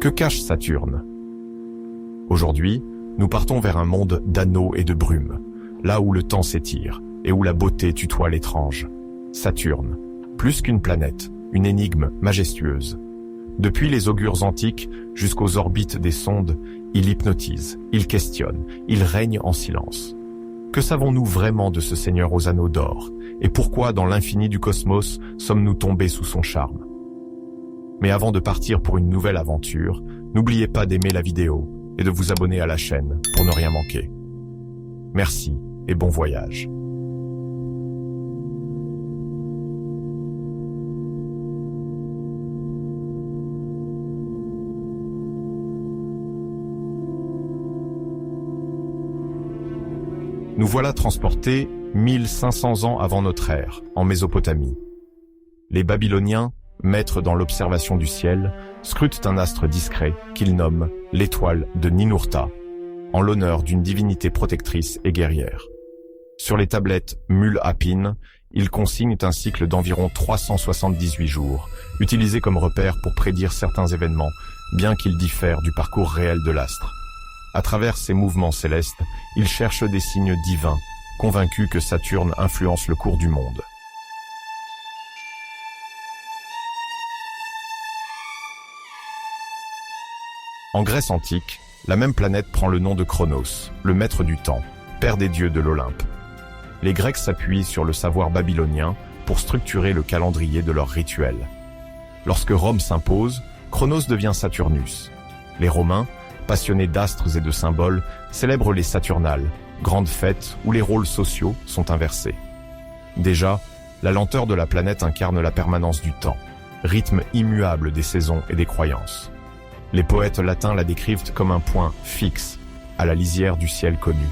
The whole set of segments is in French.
Que cache Saturne? Aujourd'hui, nous partons vers un monde d'anneaux et de brumes, là où le temps s'étire et où la beauté tutoie l'étrange. Saturne, plus qu'une planète, une énigme majestueuse. Depuis les augures antiques jusqu'aux orbites des sondes, il hypnotise, il questionne, il règne en silence. Que savons-nous vraiment de ce seigneur aux anneaux d'or? Et pourquoi, dans l'infini du cosmos, sommes-nous tombés sous son charme? Mais avant de partir pour une nouvelle aventure, n'oubliez pas d'aimer la vidéo et de vous abonner à la chaîne pour ne rien manquer. Merci et bon voyage. Nous voilà transportés 1500 ans avant notre ère, en Mésopotamie. Les Babyloniens, maîtres dans l'observation du ciel, scrutent un astre discret qu'ils nomment l'étoile de Ninurta, en l'honneur d'une divinité protectrice et guerrière. Sur les tablettes Mul-Apin, ils consignent un cycle d'environ 378 jours, utilisé comme repère pour prédire certains événements, bien qu'ils diffèrent du parcours réel de l'astre. À travers ces mouvements célestes, ils cherchent des signes divins, convaincus que Saturne influence le cours du monde. En Grèce antique, la même planète prend le nom de Chronos, le maître du temps, père des dieux de l'Olympe. Les Grecs s'appuient sur le savoir babylonien pour structurer le calendrier de leurs rituels. Lorsque Rome s'impose, Chronos devient Saturnus. Les Romains, passionnés d'astres et de symboles, célèbrent les Saturnales, grandes fêtes où les rôles sociaux sont inversés. Déjà, la lenteur de la planète incarne la permanence du temps, rythme immuable des saisons et des croyances. Les poètes latins la décrivent comme un point fixe, à la lisière du ciel connu.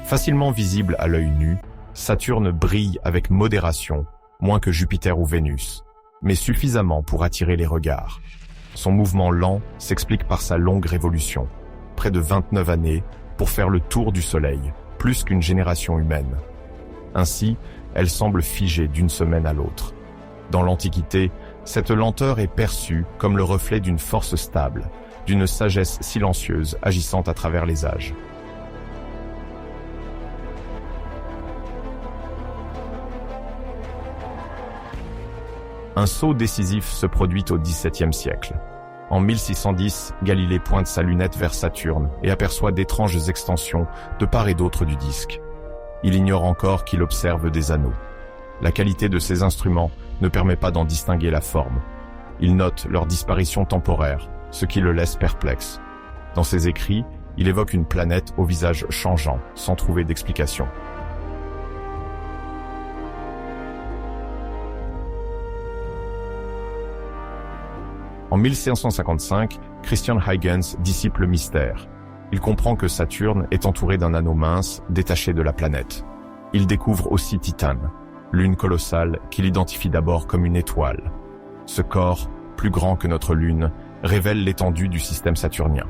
Facilement visible à l'œil nu, Saturne brille avec modération, moins que Jupiter ou Vénus, mais suffisamment pour attirer les regards. Son mouvement lent s'explique par sa longue révolution, près de 29 années, pour faire le tour du Soleil, plus qu'une génération humaine. Ainsi, elle semble figée d'une semaine à l'autre. Dans l'Antiquité, cette lenteur est perçue comme le reflet d'une force stable, d'une sagesse silencieuse agissant à travers les âges. Un saut décisif se produit au XVIIe siècle. En 1610, Galilée pointe sa lunette vers Saturne et aperçoit d'étranges extensions de part et d'autre du disque. Il ignore encore qu'il observe des anneaux. La qualité de ces instruments ne permet pas d'en distinguer la forme. Il note leur disparition temporaire, ce qui le laisse perplexe. Dans ses écrits, il évoque une planète au visage changeant, sans trouver d'explication. En 1555, Christian Huygens dissipe le mystère. Il comprend que Saturne est entouré d'un anneau mince, détaché de la planète. Il découvre aussi Titane, lune colossale qu'il identifie d'abord comme une étoile. Ce corps, plus grand que notre lune, révèle l'étendue du système saturnien.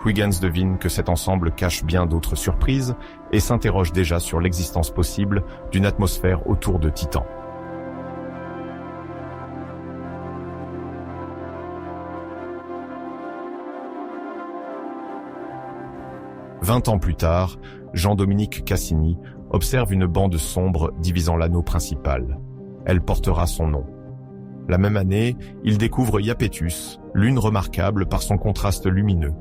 Huygens devine que cet ensemble cache bien d'autres surprises et s'interroge déjà sur l'existence possible d'une atmosphère autour de Titan. « 20 ans plus tard, Jean-Dominique Cassini observe une bande sombre divisant l'anneau principal. Elle portera son nom. La même année, il découvre Iapetus, lune remarquable par son contraste lumineux.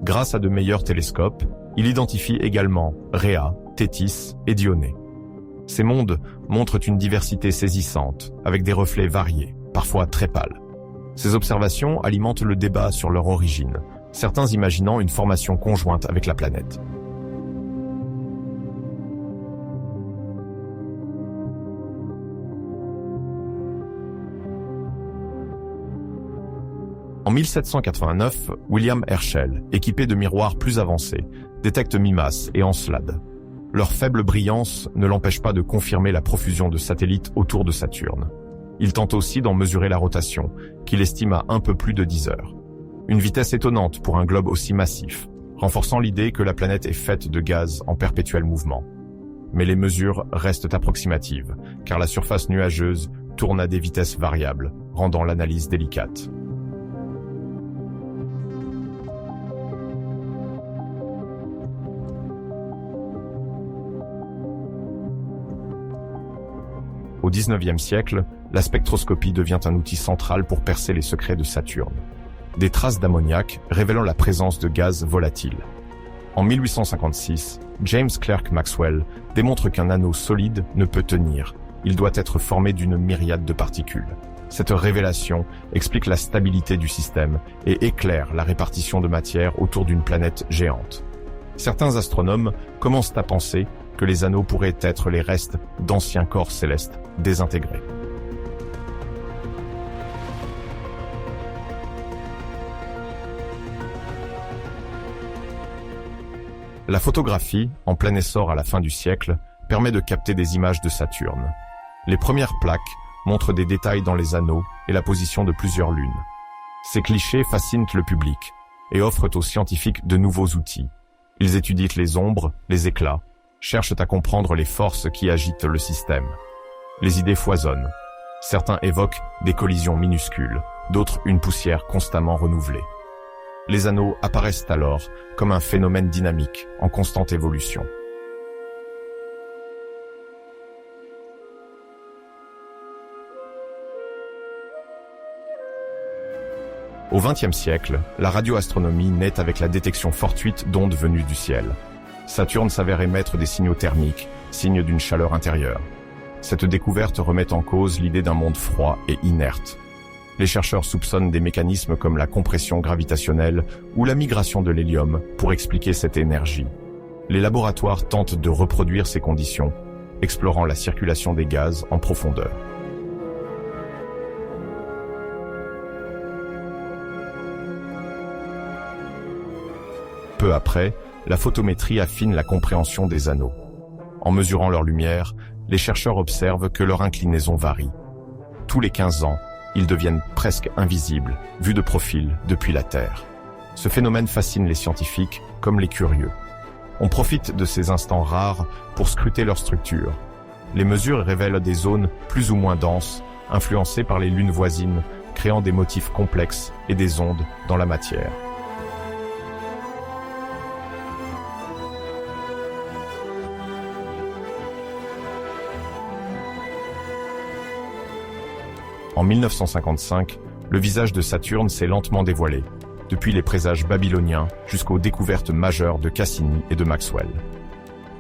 Grâce à de meilleurs télescopes, il identifie également Rhea, Thétis et Dionée. Ces mondes montrent une diversité saisissante, avec des reflets variés, parfois très pâles. Ces observations alimentent le débat sur leur origine, certains imaginant une formation conjointe avec la planète. En 1789, William Herschel, équipé de miroirs plus avancés, détecte Mimas et Encelade. Leur faible brillance ne l'empêche pas de confirmer la profusion de satellites autour de Saturne. Il tente aussi d'en mesurer la rotation, qu'il estime à un peu plus de 10 heures. Une vitesse étonnante pour un globe aussi massif. renforçant l'idée que la planète est faite de gaz en perpétuel mouvement. Mais les mesures restent approximatives, car la surface nuageuse tourne à des vitesses variables, rendant l'analyse délicate. Au XIXe siècle, la spectroscopie devient un outil central pour percer les secrets de Saturne. Des traces d'ammoniac révélant la présence de gaz volatiles. En 1856, James Clerk Maxwell démontre qu'un anneau solide ne peut tenir. Il doit être formé d'une myriade de particules. Cette révélation explique la stabilité du système et éclaire la répartition de matière autour d'une planète géante. Certains astronomes commencent à penser que les anneaux pourraient être les restes d'anciens corps célestes désintégrés. La photographie, en plein essor à la fin du siècle, permet de capter des images de Saturne. Les premières plaques montrent des détails dans les anneaux et la position de plusieurs lunes. Ces clichés fascinent le public et offrent aux scientifiques de nouveaux outils. Ils étudient les ombres, les éclats, cherchent à comprendre les forces qui agitent le système. Les idées foisonnent. Certains évoquent des collisions minuscules, d'autres une poussière constamment renouvelée. Les anneaux apparaissent alors comme un phénomène dynamique, en constante évolution. Au XXe siècle, la radioastronomie naît avec la détection fortuite d'ondes venues du ciel. Saturne s'avère émettre des signaux thermiques, signes d'une chaleur intérieure. Cette découverte remet en cause l'idée d'un monde froid et inerte. Les chercheurs soupçonnent des mécanismes comme la compression gravitationnelle ou la migration de l'hélium pour expliquer cette énergie. Les laboratoires tentent de reproduire ces conditions, explorant la circulation des gaz en profondeur. Peu après, la photométrie affine la compréhension des anneaux. En mesurant leur lumière, les chercheurs observent que leur inclinaison varie. Tous les 15 ans, ils deviennent presque invisibles, vus de profil depuis la Terre. Ce phénomène fascine les scientifiques comme les curieux. On profite de ces instants rares pour scruter leur structure. Les mesures révèlent des zones plus ou moins denses, influencées par les lunes voisines, créant des motifs complexes et des ondes dans la matière. En 1955, le visage de Saturne s'est lentement dévoilé, depuis les présages babyloniens jusqu'aux découvertes majeures de Cassini et de Maxwell.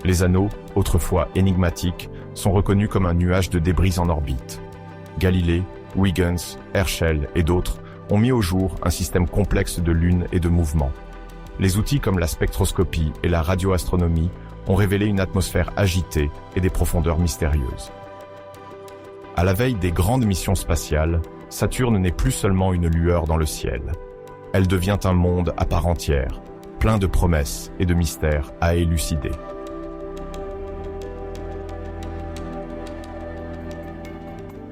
Les anneaux, autrefois énigmatiques, sont reconnus comme un nuage de débris en orbite. Galilée, Huygens, Herschel et d'autres ont mis au jour un système complexe de lunes et de mouvements. Les outils comme la spectroscopie et la radioastronomie ont révélé une atmosphère agitée et des profondeurs mystérieuses. À la veille des grandes missions spatiales, Saturne n'est plus seulement une lueur dans le ciel. Elle devient un monde à part entière, plein de promesses et de mystères à élucider.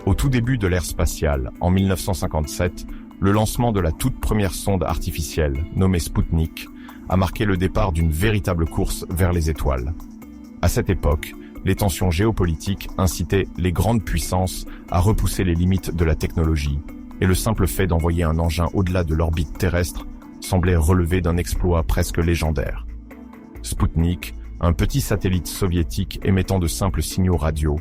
Au tout début de l'ère spatiale, en 1957, le lancement de la toute première sonde artificielle, nommée Sputnik, a marqué le départ d'une véritable course vers les étoiles. À cette époque, les tensions géopolitiques incitaient les grandes puissances à repousser les limites de la technologie, et le simple fait d'envoyer un engin au-delà de l'orbite terrestre semblait relever d'un exploit presque légendaire. Sputnik, un petit satellite soviétique émettant de simples signaux radio,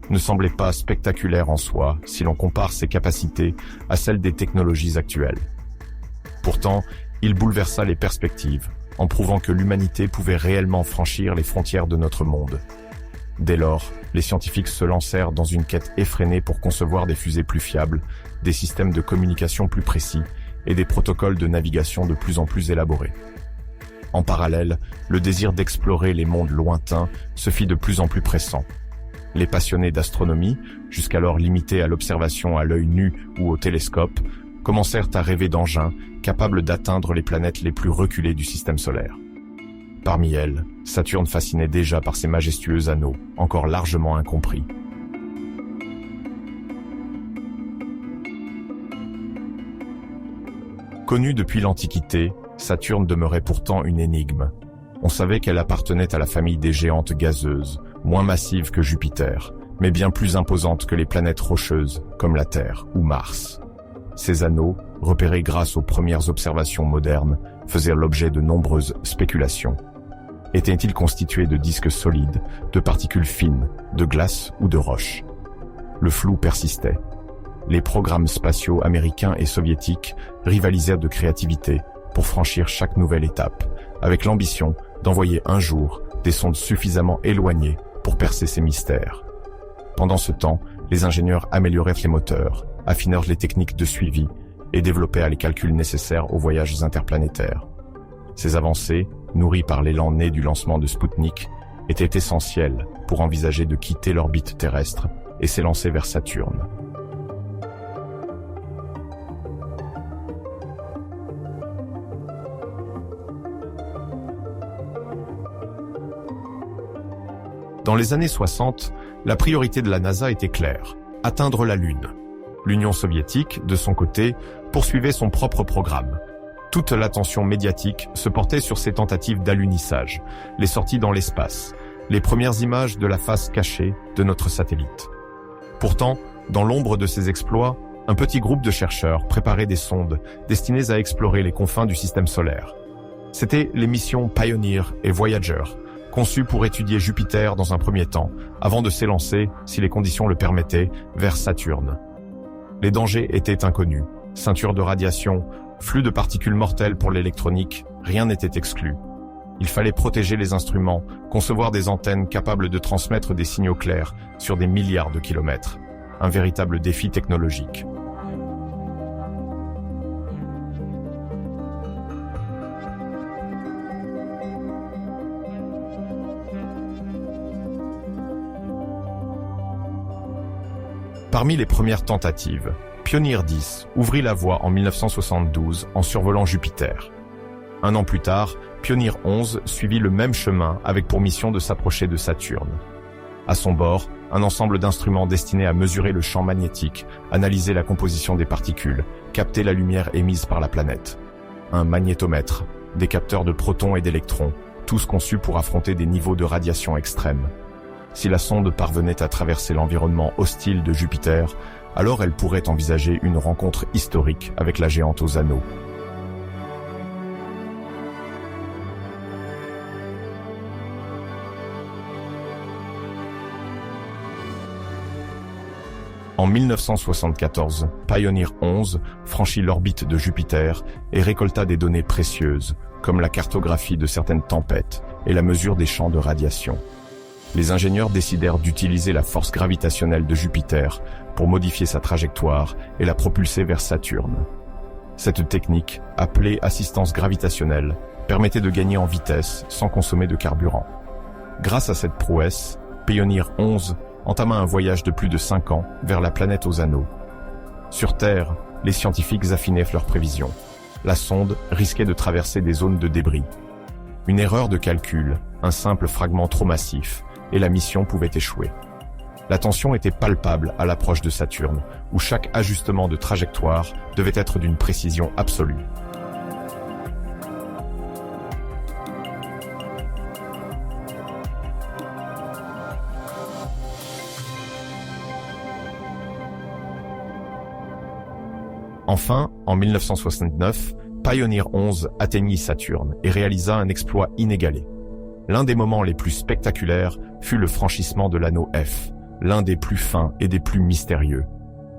ne semblait pas spectaculaire en soi si l'on compare ses capacités à celles des technologies actuelles. Pourtant, il bouleversa les perspectives, en prouvant que l'humanité pouvait réellement franchir les frontières de notre monde. Dès lors, les scientifiques se lancèrent dans une quête effrénée pour concevoir des fusées plus fiables, des systèmes de communication plus précis et des protocoles de navigation de plus en plus élaborés. En parallèle, le désir d'explorer les mondes lointains se fit de plus en plus pressant. Les passionnés d'astronomie, jusqu'alors limités à l'observation à l'œil nu ou au télescope, commencèrent à rêver d'engins capables d'atteindre les planètes les plus reculées du système solaire. Parmi elles, Saturne fascinait déjà par ses majestueux anneaux, encore largement incompris. Connu depuis l'Antiquité, Saturne demeurait pourtant une énigme. On savait qu'elle appartenait à la famille des géantes gazeuses, moins massives que Jupiter, mais bien plus imposantes que les planètes rocheuses, comme la Terre ou Mars. Ces anneaux, repérés grâce aux premières observations modernes, faisaient l'objet de nombreuses spéculations. Étaient-ils constitués de disques solides, de particules fines, de glace ou de roches? Le flou persistait. Les programmes spatiaux américains et soviétiques rivalisèrent de créativité pour franchir chaque nouvelle étape, avec l'ambition d'envoyer un jour des sondes suffisamment éloignées pour percer ces mystères. Pendant ce temps, les ingénieurs améliorèrent les moteurs, affinèrent les techniques de suivi et développèrent les calculs nécessaires aux voyages interplanétaires. Ces avancées, nourries par l'élan né du lancement de Spoutnik, étaient essentielles pour envisager de quitter l'orbite terrestre et s'élancer vers Saturne. Dans les années 60, la priorité de la NASA était claire, atteindre la Lune. L'Union soviétique, de son côté, poursuivait son propre programme. Toute l'attention médiatique se portait sur ses tentatives d'alunissage, les sorties dans l'espace, les premières images de la face cachée de notre satellite. Pourtant, dans l'ombre de ces exploits, un petit groupe de chercheurs préparait des sondes destinées à explorer les confins du système solaire. C'étaient les missions Pioneer et Voyager, conçues pour étudier Jupiter dans un premier temps, avant de s'élancer, si les conditions le permettaient, vers Saturne. Les dangers étaient inconnus. Ceinture de radiation, flux de particules mortelles pour l'électronique, rien n'était exclu. Il fallait protéger les instruments, concevoir des antennes capables de transmettre des signaux clairs sur des milliards de kilomètres. Un véritable défi technologique. Parmi les premières tentatives, Pioneer 10 ouvrit la voie en 1972 en survolant Jupiter. Un an plus tard, Pioneer 11 suivit le même chemin avec pour mission de s'approcher de Saturne. À son bord, un ensemble d'instruments destinés à mesurer le champ magnétique, analyser la composition des particules, capter la lumière émise par la planète. Un magnétomètre, des capteurs de protons et d'électrons, tous conçus pour affronter des niveaux de radiation extrêmes. Si la sonde parvenait à traverser l'environnement hostile de Jupiter, alors elle pourrait envisager une rencontre historique avec la géante aux anneaux. En 1974, Pioneer 11 franchit l'orbite de Jupiter et récolta des données précieuses, comme la cartographie de certaines tempêtes et la mesure des champs de radiation. Les ingénieurs décidèrent d'utiliser la force gravitationnelle de Jupiter pour modifier sa trajectoire et la propulser vers Saturne. Cette technique, appelée assistance gravitationnelle, permettait de gagner en vitesse sans consommer de carburant. Grâce à cette prouesse, Pioneer 11 entama un voyage de plus de 5 ans vers la planète aux anneaux. Sur Terre, les scientifiques affinaient leurs prévisions. La sonde risquait de traverser des zones de débris. Une erreur de calcul, un simple fragment trop massif, et la mission pouvait échouer. La tension était palpable à l'approche de Saturne, où chaque ajustement de trajectoire devait être d'une précision absolue. Enfin, en 1969, Pioneer 11 atteignit Saturne et réalisa un exploit inégalé. L'un des moments les plus spectaculaires fut le franchissement de l'anneau F, l'un des plus fins et des plus mystérieux.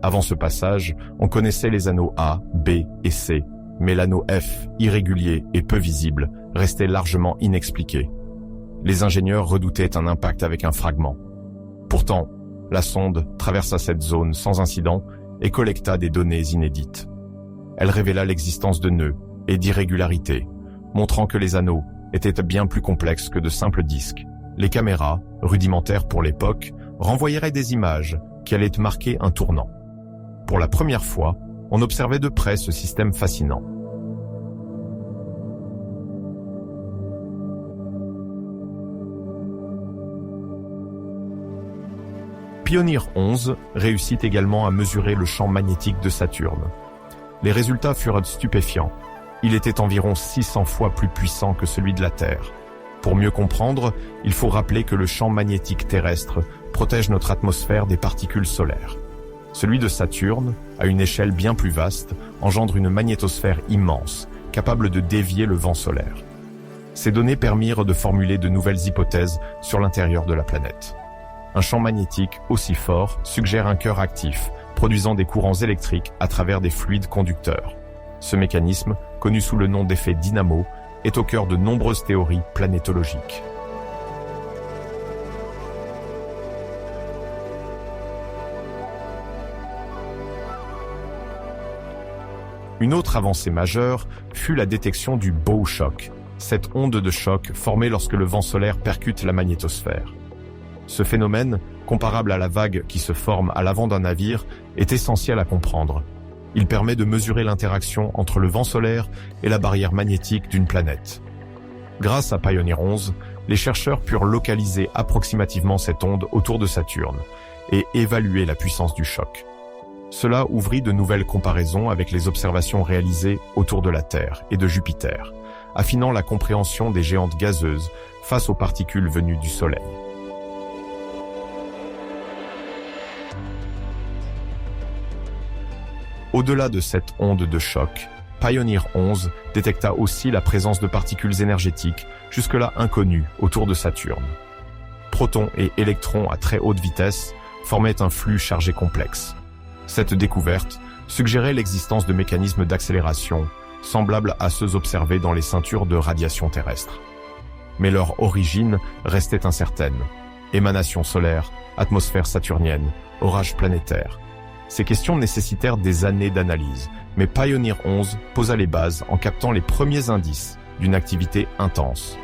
Avant ce passage, on connaissait les anneaux A, B et C, mais l'anneau F, irrégulier et peu visible, restait largement inexpliqué. Les ingénieurs redoutaient un impact avec un fragment. Pourtant, la sonde traversa cette zone sans incident et collecta des données inédites. Elle révéla l'existence de nœuds et d'irrégularités, montrant que les anneaux étaient bien plus complexes que de simples disques. Les caméras, rudimentaires pour l'époque, renvoyeraient des images qui allaient marquer un tournant. Pour la première fois, on observait de près ce système fascinant. Pioneer 11 réussit également à mesurer le champ magnétique de Saturne. Les résultats furent stupéfiants. Il était environ 600 fois plus puissant que celui de la Terre. Pour mieux comprendre, il faut rappeler que le champ magnétique terrestre protège notre atmosphère des particules solaires. Celui de Saturne, à une échelle bien plus vaste, engendre une magnétosphère immense, capable de dévier le vent solaire. Ces données permirent de formuler de nouvelles hypothèses sur l'intérieur de la planète. Un champ magnétique aussi fort suggère un cœur actif, produisant des courants électriques à travers des fluides conducteurs. Ce mécanisme, connu sous le nom d'effet dynamo, est au cœur de nombreuses théories planétologiques. Une autre avancée majeure fut la détection du bow shock, cette onde de choc formée lorsque le vent solaire percute la magnétosphère. Ce phénomène, comparable à la vague qui se forme à l'avant d'un navire, est essentiel à comprendre. Il permet de mesurer l'interaction entre le vent solaire et la barrière magnétique d'une planète. Grâce à Pioneer 11, les chercheurs purent localiser approximativement cette onde autour de Saturne et évaluer la puissance du choc. Cela ouvrit de nouvelles comparaisons avec les observations réalisées autour de la Terre et de Jupiter, affinant la compréhension des géantes gazeuses face aux particules venues du Soleil. Au-delà de cette onde de choc, Pioneer 11 détecta aussi la présence de particules énergétiques jusque-là inconnues autour de Saturne. Protons et électrons à très haute vitesse formaient un flux chargé complexe. Cette découverte suggérait l'existence de mécanismes d'accélération semblables à ceux observés dans les ceintures de radiation terrestre. Mais leur origine restait incertaine. Émanation solaire, atmosphère saturnienne, orage planétaire. Ces questions nécessitèrent des années d'analyse, mais Pioneer 11 posa les bases en captant les premiers indices d'une activité intense.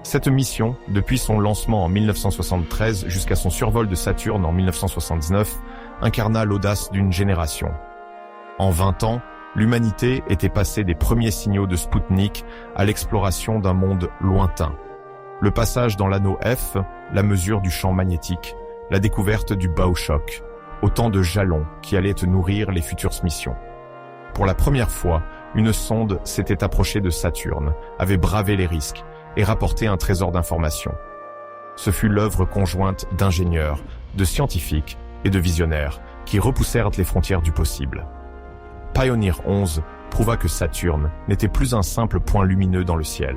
Cette mission, depuis son lancement en 1973 jusqu'à son survol de Saturne en 1979, incarna l'audace d'une génération. En 20 ans, l'humanité était passée des premiers signaux de Spoutnik à l'exploration d'un monde lointain. Le passage dans l'anneau F, la mesure du champ magnétique, la découverte du bow shock, autant de jalons qui allaient nourrir les futures missions. Pour la première fois, une sonde s'était approchée de Saturne, avait bravé les risques et rapporté un trésor d'informations. Ce fut l'œuvre conjointe d'ingénieurs, de scientifiques et de visionnaires qui repoussèrent les frontières du possible. Pioneer 11 prouva que Saturne n'était plus un simple point lumineux dans le ciel.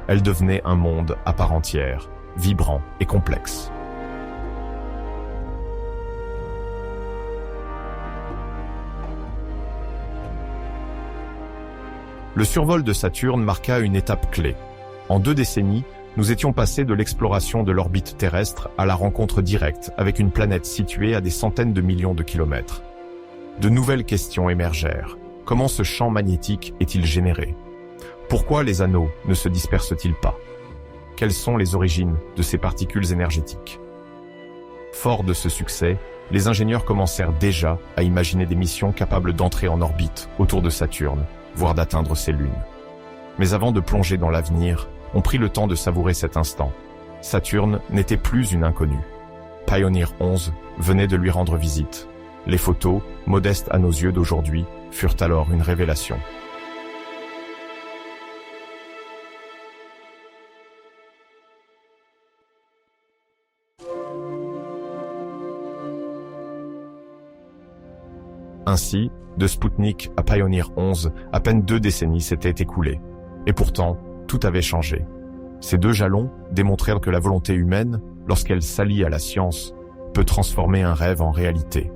Elle devenait un monde à part entière, vibrant et complexe. Le survol de Saturne marqua une étape clé. En 2 décennies, nous étions passés de l'exploration de l'orbite terrestre à la rencontre directe avec une planète située à des centaines de millions de kilomètres. De nouvelles questions émergèrent. Comment ce champ magnétique est-il généré ? Pourquoi les anneaux ne se dispersent-ils pas ? Quelles sont les origines de ces particules énergétiques ? Forts de ce succès, les ingénieurs commencèrent déjà à imaginer des missions capables d'entrer en orbite autour de Saturne, voire d'atteindre ses lunes. Mais avant de plonger dans l'avenir, on prit le temps de savourer cet instant. Saturne n'était plus une inconnue. Pioneer 11 venait de lui rendre visite. Les photos, modestes à nos yeux d'aujourd'hui, furent alors une révélation. Ainsi, de Spoutnik à Pioneer 11, à peine 2 décennies s'étaient écoulées. Et pourtant, tout avait changé. Ces 2 jalons démontrèrent que la volonté humaine, lorsqu'elle s'allie à la science, peut transformer un rêve en réalité.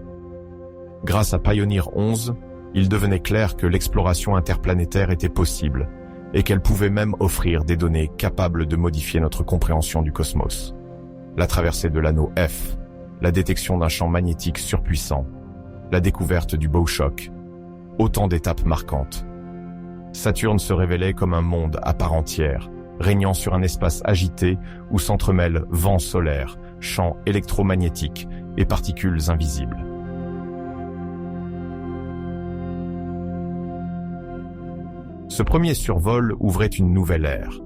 Grâce à Pioneer 11, il devenait clair que l'exploration interplanétaire était possible et qu'elle pouvait même offrir des données capables de modifier notre compréhension du cosmos. La traversée de l'anneau F, la détection d'un champ magnétique surpuissant, la découverte du bow shock, autant d'étapes marquantes. Saturne se révélait comme un monde à part entière, régnant sur un espace agité où s'entremêlent vents solaires, champs électromagnétiques et particules invisibles. Ce premier survol ouvrait une nouvelle ère.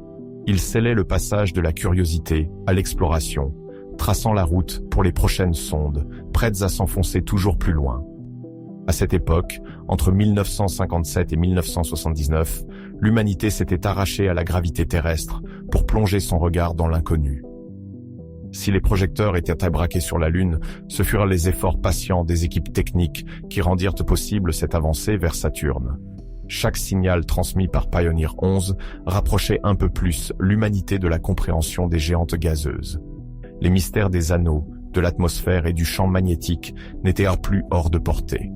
Il scellait le passage de la curiosité à l'exploration, traçant la route pour les prochaines sondes, prêtes à s'enfoncer toujours plus loin. À cette époque, entre 1957 et 1979, l'humanité s'était arrachée à la gravité terrestre pour plonger son regard dans l'inconnu. Si les projecteurs étaient abraqués sur la Lune, ce furent les efforts patients des équipes techniques qui rendirent possible cette avancée vers Saturne. Chaque signal transmis par Pioneer 11 rapprochait un peu plus l'humanité de la compréhension des géantes gazeuses. Les mystères des anneaux, de l'atmosphère et du champ magnétique n'étaient plus hors de portée.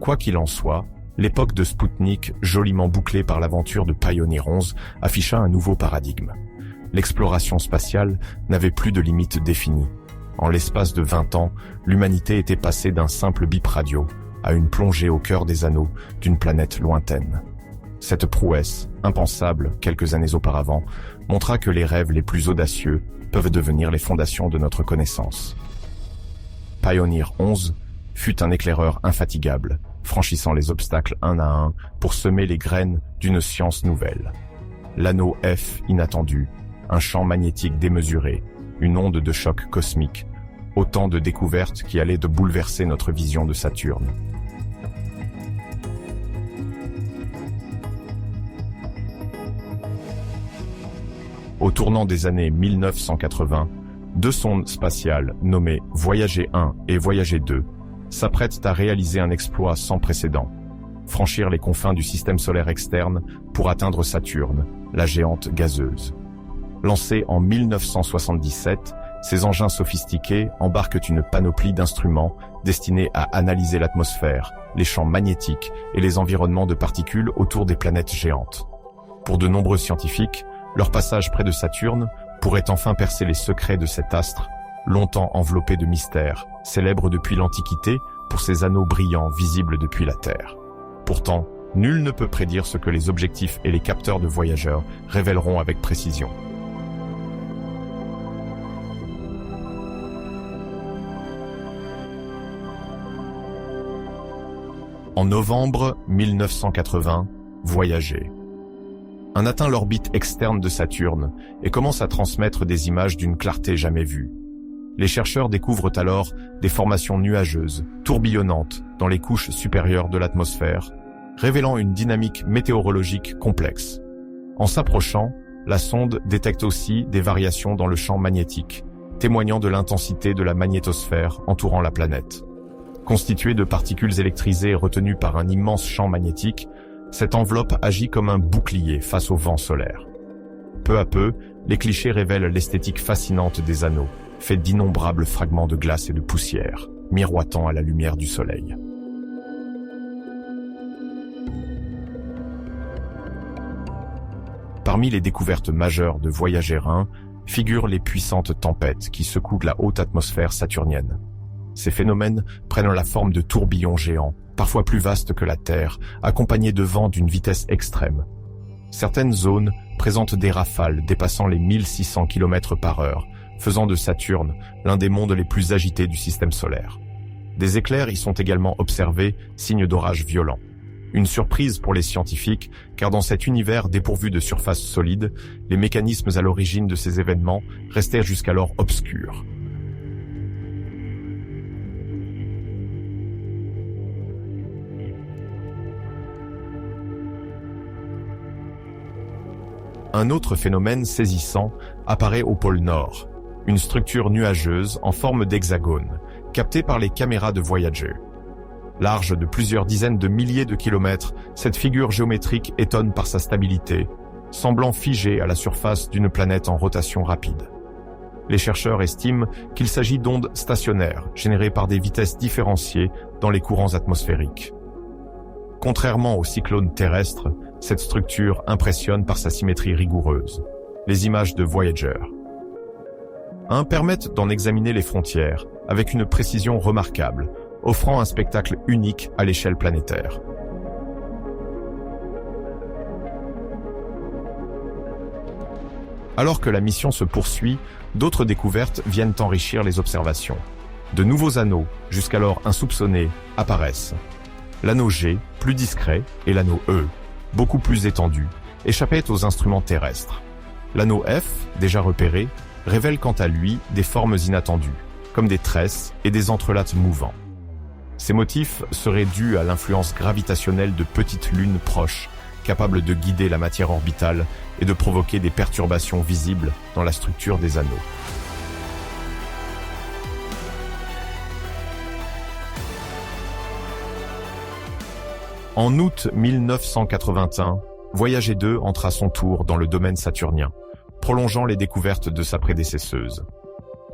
Quoi qu'il en soit, l'époque de Spoutnik, joliment bouclée par l'aventure de Pioneer 11, afficha un nouveau paradigme. L'exploration spatiale n'avait plus de limites définies. En l'espace de 20 ans, l'humanité était passée d'un simple bip radio à une plongée au cœur des anneaux d'une planète lointaine. Cette prouesse, impensable quelques années auparavant, montra que les rêves les plus audacieux peuvent devenir les fondations de notre connaissance. Pioneer 11 fut un éclaireur infatigable, franchissant les obstacles un à un pour semer les graines d'une science nouvelle. L'anneau F inattendu, un champ magnétique démesuré, une onde de choc cosmique, autant de découvertes qui allaient de bouleverser notre vision de Saturne. Au tournant des années 1980, deux sondes spatiales nommées Voyager 1 et Voyager 2 s'apprêtent à réaliser un exploit sans précédent, franchir les confins du système solaire externe pour atteindre Saturne, la géante gazeuse. Lancés en 1977, ces engins sophistiqués embarquent une panoplie d'instruments destinés à analyser l'atmosphère, les champs magnétiques et les environnements de particules autour des planètes géantes. Pour de nombreux scientifiques, leur passage près de Saturne pourrait enfin percer les secrets de cet astre, longtemps enveloppé de mystères, célèbre depuis l'Antiquité pour ses anneaux brillants visibles depuis la Terre. Pourtant, nul ne peut prédire ce que les objectifs et les capteurs de voyageurs révéleront avec précision. En novembre 1980, Voyager 1 atteint l'orbite externe de Saturne et commence à transmettre des images d'une clarté jamais vue. Les chercheurs découvrent alors des formations nuageuses, tourbillonnantes dans les couches supérieures de l'atmosphère, révélant une dynamique météorologique complexe. En s'approchant, la sonde détecte aussi des variations dans le champ magnétique, témoignant de l'intensité de la magnétosphère entourant la planète. Constituée de particules électrisées retenues par un immense champ magnétique, cette enveloppe agit comme un bouclier face au vent solaire. Peu à peu, les clichés révèlent l'esthétique fascinante des anneaux, faits d'innombrables fragments de glace et de poussière, miroitant à la lumière du soleil. Parmi les découvertes majeures de Voyager 1 figurent les puissantes tempêtes qui secouent la haute atmosphère saturnienne. Ces phénomènes prennent la forme de tourbillons géants, parfois plus vastes que la Terre, accompagnés de vents d'une vitesse extrême. Certaines zones présentent des rafales dépassant les 1600 km/h, faisant de Saturne l'un des mondes les plus agités du système solaire. Des éclairs y sont également observés, signes d'orages violents. Une surprise pour les scientifiques, car dans cet univers dépourvu de surface solide, les mécanismes à l'origine de ces événements restaient jusqu'alors obscurs. Un autre phénomène saisissant apparaît au pôle Nord, une structure nuageuse en forme d'hexagone, captée par les caméras de Voyager. Large de plusieurs dizaines de milliers de kilomètres, cette figure géométrique étonne par sa stabilité, semblant figée à la surface d'une planète en rotation rapide. Les chercheurs estiment qu'il s'agit d'ondes stationnaires, générées par des vitesses différenciées dans les courants atmosphériques. Contrairement aux cyclones terrestres, cette structure impressionne par sa symétrie rigoureuse. Les images de Voyager 1 permettent d'en examiner les frontières avec une précision remarquable, offrant un spectacle unique à l'échelle planétaire. Alors que la mission se poursuit, d'autres découvertes viennent enrichir les observations. De nouveaux anneaux, jusqu'alors insoupçonnés, apparaissent. L'anneau G, plus discret, et l'anneau E, beaucoup plus étendu, échappaient aux instruments terrestres. L'anneau F, déjà repéré, révèle quant à lui des formes inattendues, comme des tresses et des entrelacs mouvants. Ces motifs seraient dus à l'influence gravitationnelle de petites lunes proches, capables de guider la matière orbitale et de provoquer des perturbations visibles dans la structure des anneaux. En août 1981, Voyager 2 entre à son tour dans le domaine saturnien, prolongeant les découvertes de sa prédécesseuse.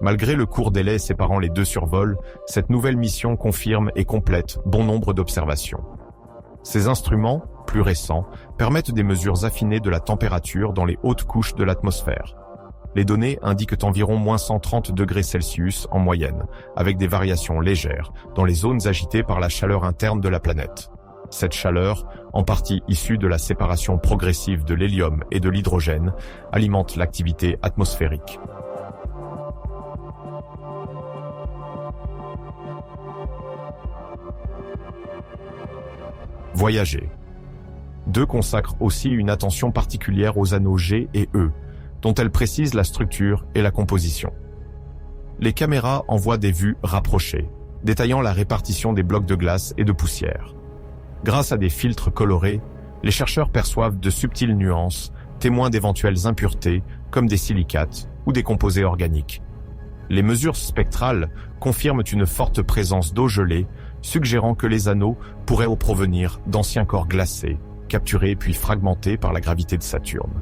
Malgré le court délai séparant les deux survols, cette nouvelle mission confirme et complète bon nombre d'observations. Ces instruments, plus récents, permettent des mesures affinées de la température dans les hautes couches de l'atmosphère. Les données indiquent environ moins 130 degrés Celsius en moyenne, avec des variations légères dans les zones agitées par la chaleur interne de la planète. Cette chaleur, en partie issue de la séparation progressive de l'hélium et de l'hydrogène, alimente l'activité atmosphérique. Voyager 2 consacre aussi une attention particulière aux anneaux G et E, dont elle précise la structure et la composition. Les caméras envoient des vues rapprochées, détaillant la répartition des blocs de glace et de poussière. Grâce à des filtres colorés, les chercheurs perçoivent de subtiles nuances, témoins d'éventuelles impuretés, comme des silicates ou des composés organiques. Les mesures spectrales confirment une forte présence d'eau gelée, suggérant que les anneaux pourraient provenir d'anciens corps glacés, capturés puis fragmentés par la gravité de Saturne.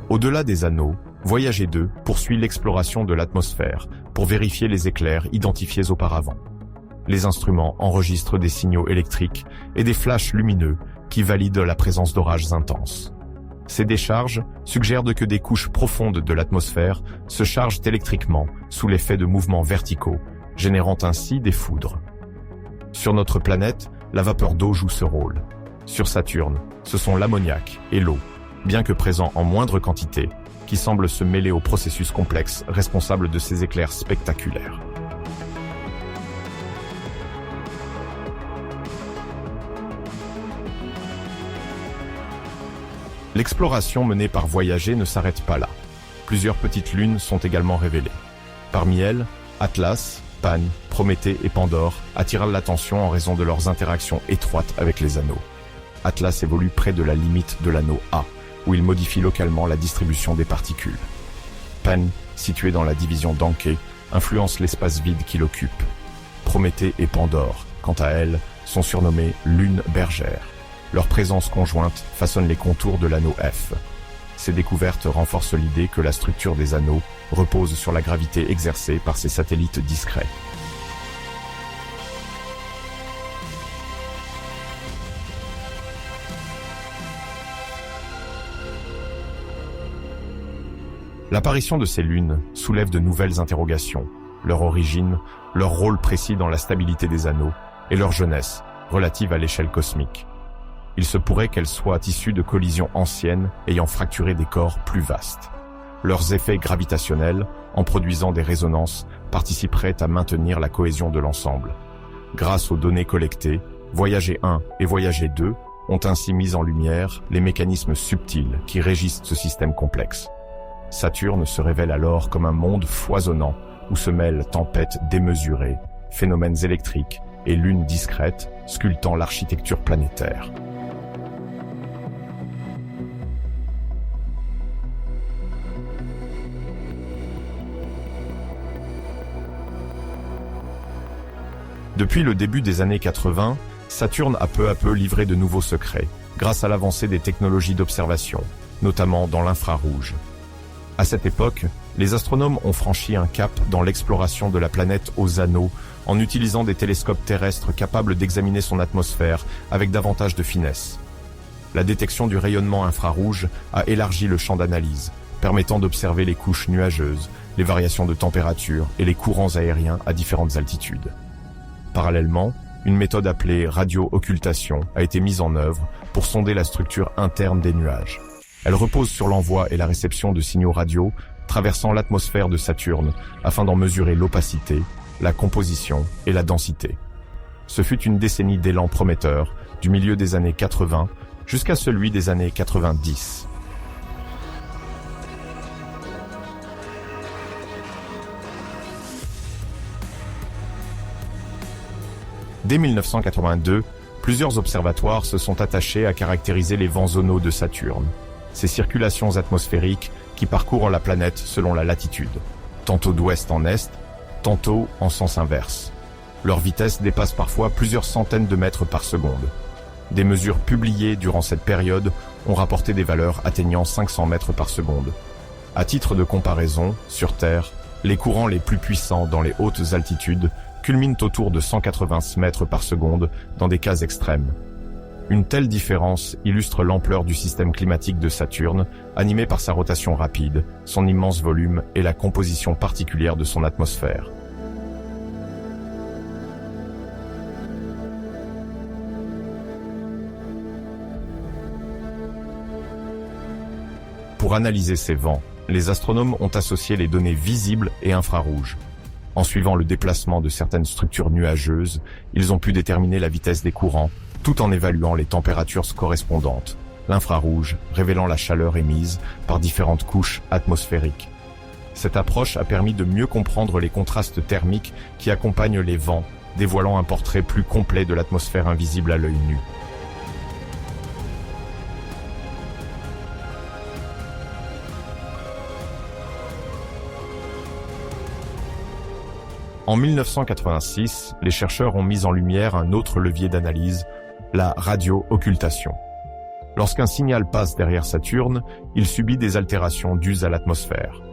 Au-delà des anneaux, Voyager 2 poursuit l'exploration de l'atmosphère pour vérifier les éclairs identifiés auparavant. Les instruments enregistrent des signaux électriques et des flashs lumineux qui valident la présence d'orages intenses. Ces décharges suggèrent que des couches profondes de l'atmosphère se chargent électriquement sous l'effet de mouvements verticaux, générant ainsi des foudres. Sur notre planète, la vapeur d'eau joue ce rôle. Sur Saturne, ce sont l'ammoniac et l'eau, bien que présents en moindre quantité, qui semblent se mêler au processus complexe responsable de ces éclairs spectaculaires. L'exploration menée par Voyager ne s'arrête pas là. Plusieurs petites lunes sont également révélées. Parmi elles, Atlas, Pan, Prométhée et Pandore attirent l'attention en raison de leurs interactions étroites avec les anneaux. Atlas évolue près de la limite de l'anneau A, où il modifie localement la distribution des particules. Pan, situé dans la division d'Anké, influence l'espace vide qu'il occupe. Prométhée et Pandore, quant à elles, sont surnommées lunes bergères. Leur présence conjointe façonne les contours de l'anneau F. Ces découvertes renforcent l'idée que la structure des anneaux repose sur la gravité exercée par ces satellites discrets. L'apparition de ces lunes soulève de nouvelles interrogations, leur origine, leur rôle précis dans la stabilité des anneaux et leur jeunesse, relative à l'échelle cosmique. Il se pourrait qu'elles soient issues de collisions anciennes ayant fracturé des corps plus vastes. Leurs effets gravitationnels, en produisant des résonances, participeraient à maintenir la cohésion de l'ensemble. Grâce aux données collectées, Voyager 1 et Voyager 2 ont ainsi mis en lumière les mécanismes subtils qui régissent ce système complexe. Saturne se révèle alors comme un monde foisonnant où se mêlent tempêtes démesurées, phénomènes électriques et lunes discrètes sculptant l'architecture planétaire. Depuis le début des années 80, Saturne a peu à peu livré de nouveaux secrets, grâce à l'avancée des technologies d'observation, notamment dans l'infrarouge. À cette époque, les astronomes ont franchi un cap dans l'exploration de la planète aux anneaux en utilisant des télescopes terrestres capables d'examiner son atmosphère avec davantage de finesse. La détection du rayonnement infrarouge a élargi le champ d'analyse, permettant d'observer les couches nuageuses, les variations de température et les courants aériens à différentes altitudes. Parallèlement, une méthode appelée radio-occultation a été mise en œuvre pour sonder la structure interne des nuages. Elle repose sur l'envoi et la réception de signaux radio traversant l'atmosphère de Saturne afin d'en mesurer l'opacité, la composition et la densité. Ce fut une décennie d'élan prometteur du milieu des années 80 jusqu'à celui des années 90. Dès 1982, plusieurs observatoires se sont attachés à caractériser les vents zonaux de Saturne, ces circulations atmosphériques qui parcourent la planète selon la latitude, tantôt d'ouest en est, tantôt en sens inverse. Leur vitesse dépasse parfois plusieurs centaines de mètres par seconde. Des mesures publiées durant cette période ont rapporté des valeurs atteignant 500 mètres par seconde. À titre de comparaison, sur Terre, les courants les plus puissants dans les hautes altitudes culminent autour de 180 mètres par seconde dans des cas extrêmes. Une telle différence illustre l'ampleur du système climatique de Saturne, animé par sa rotation rapide, son immense volume et la composition particulière de son atmosphère. Pour analyser ces vents, les astronomes ont associé les données visibles et infrarouges. En suivant le déplacement de certaines structures nuageuses, ils ont pu déterminer la vitesse des courants, tout en évaluant les températures correspondantes, l'infrarouge révélant la chaleur émise par différentes couches atmosphériques. Cette approche a permis de mieux comprendre les contrastes thermiques qui accompagnent les vents, dévoilant un portrait plus complet de l'atmosphère invisible à l'œil nu. En 1986, les chercheurs ont mis en lumière un autre levier d'analyse, la radio-occultation. Lorsqu'un signal passe derrière Saturne, il subit des altérations dues à l'atmosphère.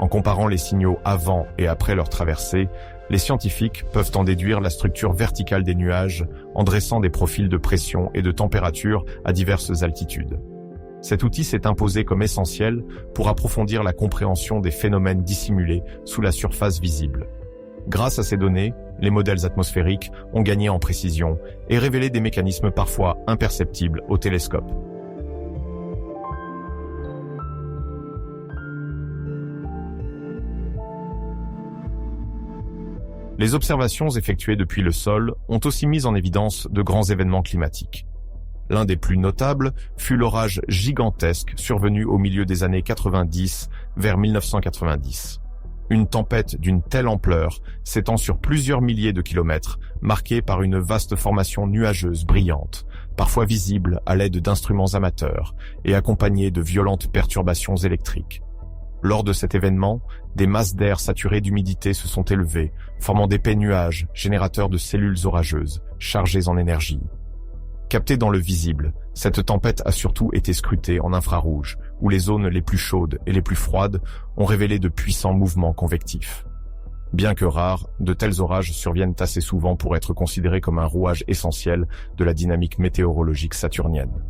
En comparant les signaux avant et après leur traversée, les scientifiques peuvent en déduire la structure verticale des nuages en dressant des profils de pression et de température à diverses altitudes. Cet outil s'est imposé comme essentiel pour approfondir la compréhension des phénomènes dissimulés sous la surface visible. Grâce à ces données, les modèles atmosphériques ont gagné en précision et révélé des mécanismes parfois imperceptibles au télescope. Les observations effectuées depuis le sol ont aussi mis en évidence de grands événements climatiques. L'un des plus notables fut l'orage gigantesque survenu au milieu des années 90 vers 1990. Une tempête d'une telle ampleur s'étend sur plusieurs milliers de kilomètres, marquée par une vaste formation nuageuse brillante, parfois visible à l'aide d'instruments amateurs et accompagnée de violentes perturbations électriques. Lors de cet événement, des masses d'air saturées d'humidité se sont élevées, formant d'épais nuages générateurs de cellules orageuses, chargées en énergie. Captée dans le visible, cette tempête a surtout été scrutée en infrarouge, où les zones les plus chaudes et les plus froides ont révélé de puissants mouvements convectifs. Bien que rares, de tels orages surviennent assez souvent pour être considérés comme un rouage essentiel de la dynamique météorologique saturnienne.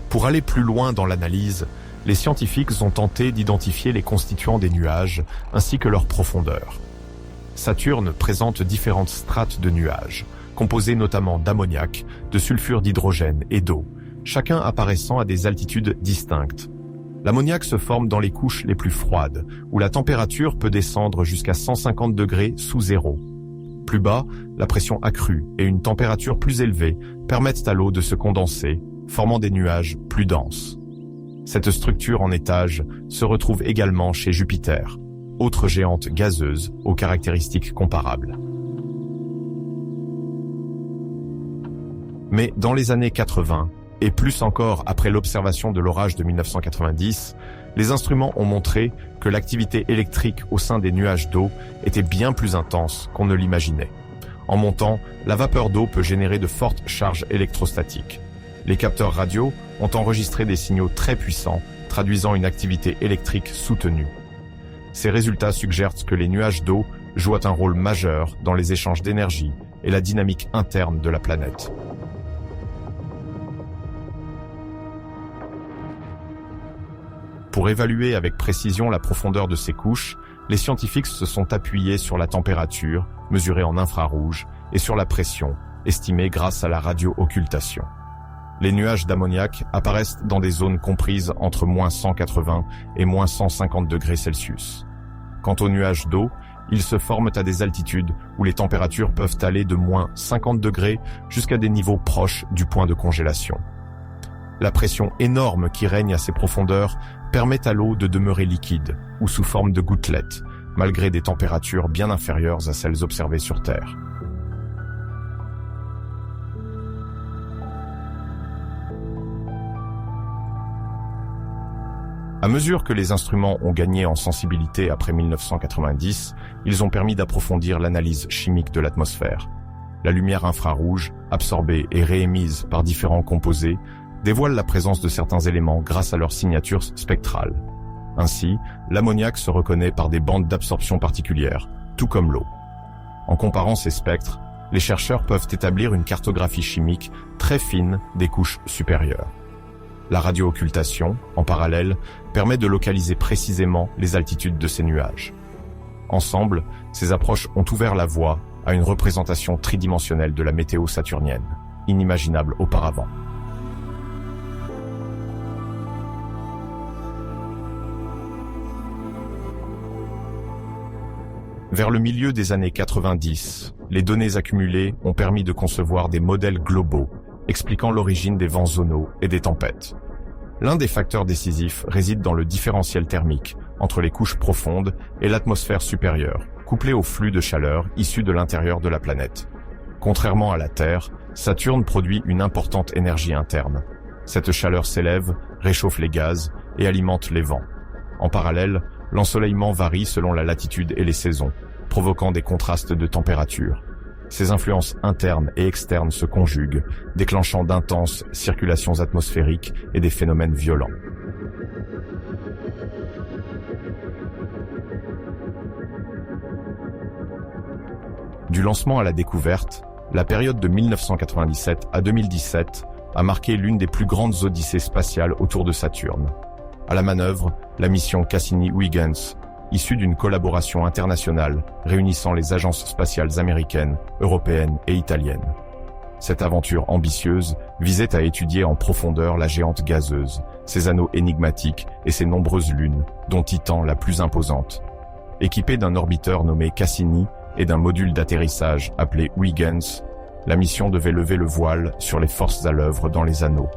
Pour aller plus loin dans l'analyse, les scientifiques ont tenté d'identifier les constituants des nuages ainsi que leur profondeur. Saturne présente différentes strates de nuages, composées notamment d'ammoniac, de sulfure d'hydrogène et d'eau, chacun apparaissant à des altitudes distinctes. L'ammoniac se forme dans les couches les plus froides, où la température peut descendre jusqu'à 150 degrés sous zéro. Plus bas, la pression accrue et une température plus élevée permettent à l'eau de se condenser, formant des nuages plus denses. Cette structure en étage se retrouve également chez Jupiter, autre géante gazeuse aux caractéristiques comparables. Mais dans les années 80, et plus encore après l'observation de l'orage de 1990, les instruments ont montré que l'activité électrique au sein des nuages d'eau était bien plus intense qu'on ne l'imaginait. En montant, la vapeur d'eau peut générer de fortes charges électrostatiques. Les capteurs radio ont enregistré des signaux très puissants, traduisant une activité électrique soutenue. Ces résultats suggèrent que les nuages d'eau jouent un rôle majeur dans les échanges d'énergie et la dynamique interne de la planète. Pour évaluer avec précision la profondeur de ces couches, les scientifiques se sont appuyés sur la température, mesurée en infrarouge, et sur la pression, estimée grâce à la radio-occultation. Les nuages d'ammoniac apparaissent dans des zones comprises entre -180 et -150 degrés Celsius. Quant aux nuages d'eau, ils se forment à des altitudes où les températures peuvent aller de moins 50 degrés jusqu'à des niveaux proches du point de congélation. La pression énorme qui règne à ces profondeurs permet à l'eau de demeurer liquide ou sous forme de gouttelettes, malgré des températures bien inférieures à celles observées sur Terre. À mesure que les instruments ont gagné en sensibilité après 1990, ils ont permis d'approfondir l'analyse chimique de l'atmosphère. La lumière infrarouge, absorbée et réémise par différents composés, dévoile la présence de certains éléments grâce à leur signature spectrale. Ainsi, l'ammoniac se reconnaît par des bandes d'absorption particulières, tout comme l'eau. En comparant ces spectres, les chercheurs peuvent établir une cartographie chimique très fine des couches supérieures. La radiooccultation, en parallèle, permet de localiser précisément les altitudes de ces nuages. Ensemble, ces approches ont ouvert la voie à une représentation tridimensionnelle de la météo saturnienne, inimaginable auparavant. Vers le milieu des années 90, les données accumulées ont permis de concevoir des modèles globaux expliquant l'origine des vents zonaux et des tempêtes. L'un des facteurs décisifs réside dans le différentiel thermique entre les couches profondes et l'atmosphère supérieure, couplé au flux de chaleur issu de l'intérieur de la planète. Contrairement à la Terre, Saturne produit une importante énergie interne. Cette chaleur s'élève, réchauffe les gaz et alimente les vents. En parallèle, l'ensoleillement varie selon la latitude et les saisons, provoquant des contrastes de température. Ces influences internes et externes se conjuguent, déclenchant d'intenses circulations atmosphériques et des phénomènes violents. Du lancement à la découverte, la période de 1997 à 2017 a marqué l'une des plus grandes odyssées spatiales autour de Saturne. À la manœuvre, la mission Cassini-Huygens, issue d'une collaboration internationale réunissant les agences spatiales américaines, européennes et italiennes. Cette aventure ambitieuse visait à étudier en profondeur la géante gazeuse, ses anneaux énigmatiques et ses nombreuses lunes, dont Titan la plus imposante. Équipée d'un orbiteur nommé Cassini et d'un module d'atterrissage appelé Huygens, la mission devait lever le voile sur les forces à l'œuvre dans les anneaux,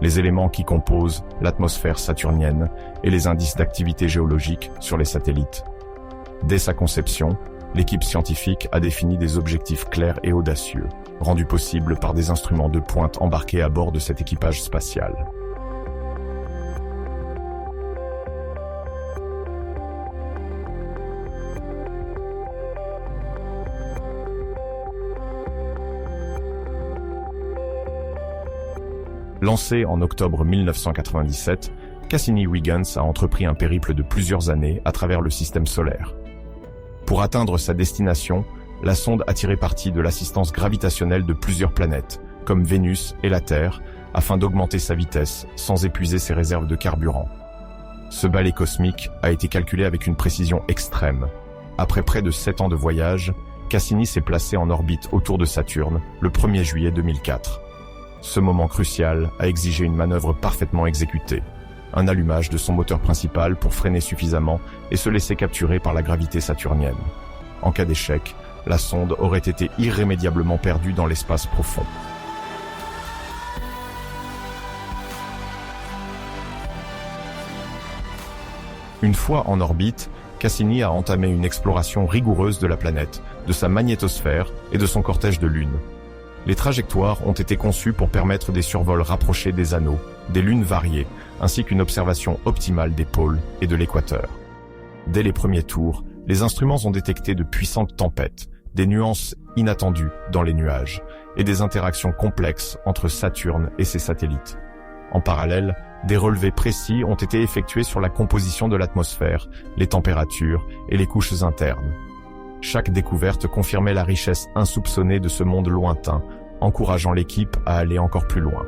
les éléments qui composent l'atmosphère saturnienne et les indices d'activité géologique sur les satellites. Dès sa conception, l'équipe scientifique a défini des objectifs clairs et audacieux, rendus possibles par des instruments de pointe embarqués à bord de cet équipage spatial. Lancé en octobre 1997, Cassini-Huygens a entrepris un périple de plusieurs années à travers le système solaire. Pour atteindre sa destination, la sonde a tiré parti de l'assistance gravitationnelle de plusieurs planètes, comme Vénus et la Terre, afin d'augmenter sa vitesse sans épuiser ses réserves de carburant. Ce balai cosmique a été calculé avec une précision extrême. Après près de 7 ans de voyage, Cassini s'est placé en orbite autour de Saturne le 1er juillet 2004. Ce moment crucial a exigé une manœuvre parfaitement exécutée, un allumage de son moteur principal pour freiner suffisamment et se laisser capturer par la gravité saturnienne. En cas d'échec, la sonde aurait été irrémédiablement perdue dans l'espace profond. Une fois en orbite, Cassini a entamé une exploration rigoureuse de la planète, de sa magnétosphère et de son cortège de lunes. Les trajectoires ont été conçues pour permettre des survols rapprochés des anneaux, des lunes variées, ainsi qu'une observation optimale des pôles et de l'équateur. Dès les premiers tours, les instruments ont détecté de puissantes tempêtes, des nuances inattendues dans les nuages et des interactions complexes entre Saturne et ses satellites. En parallèle, des relevés précis ont été effectués sur la composition de l'atmosphère, les températures et les couches internes. Chaque découverte confirmait la richesse insoupçonnée de ce monde lointain, encourageant l'équipe à aller encore plus loin.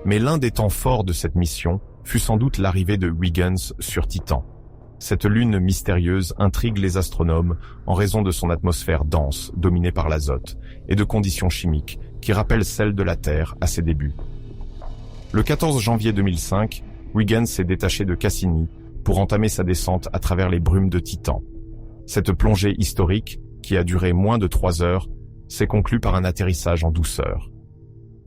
Mais l'un des temps forts de cette mission fut sans doute l'arrivée de Huygens sur Titan. Cette lune mystérieuse intrigue les astronomes en raison de son atmosphère dense, dominée par l'azote, et de conditions chimiques qui rappellent celles de la Terre à ses débuts. Le 14 janvier 2005, Huygens s'est détaché de Cassini pour entamer sa descente à travers les brumes de Titan. Cette plongée historique, qui a duré moins de 3 heures, s'est conclue par un atterrissage en douceur.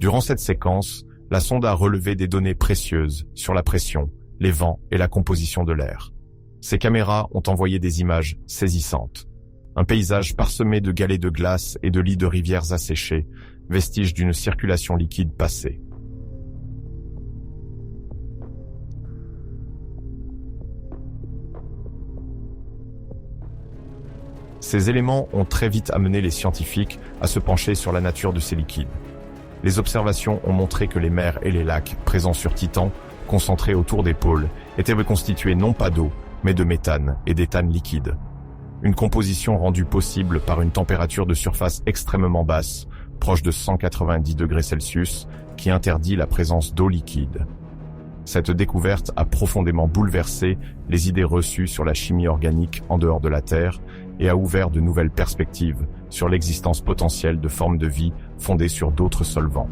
Durant cette séquence, la sonde a relevé des données précieuses sur la pression, les vents et la composition de l'air. Ces caméras ont envoyé des images saisissantes. Un paysage parsemé de galets de glace et de lits de rivières asséchés, vestiges d'une circulation liquide passée. Ces éléments ont très vite amené les scientifiques à se pencher sur la nature de ces liquides. Les observations ont montré que les mers et les lacs présents sur Titan, concentrés autour des pôles, étaient constitués non pas d'eau, mais de méthane et d'éthane liquide. Une composition rendue possible par une température de surface extrêmement basse, proche de 190 degrés Celsius, qui interdit la présence d'eau liquide. Cette découverte a profondément bouleversé les idées reçues sur la chimie organique en dehors de la Terre et a ouvert de nouvelles perspectives sur l'existence potentielle de formes de vie fondées sur d'autres solvants.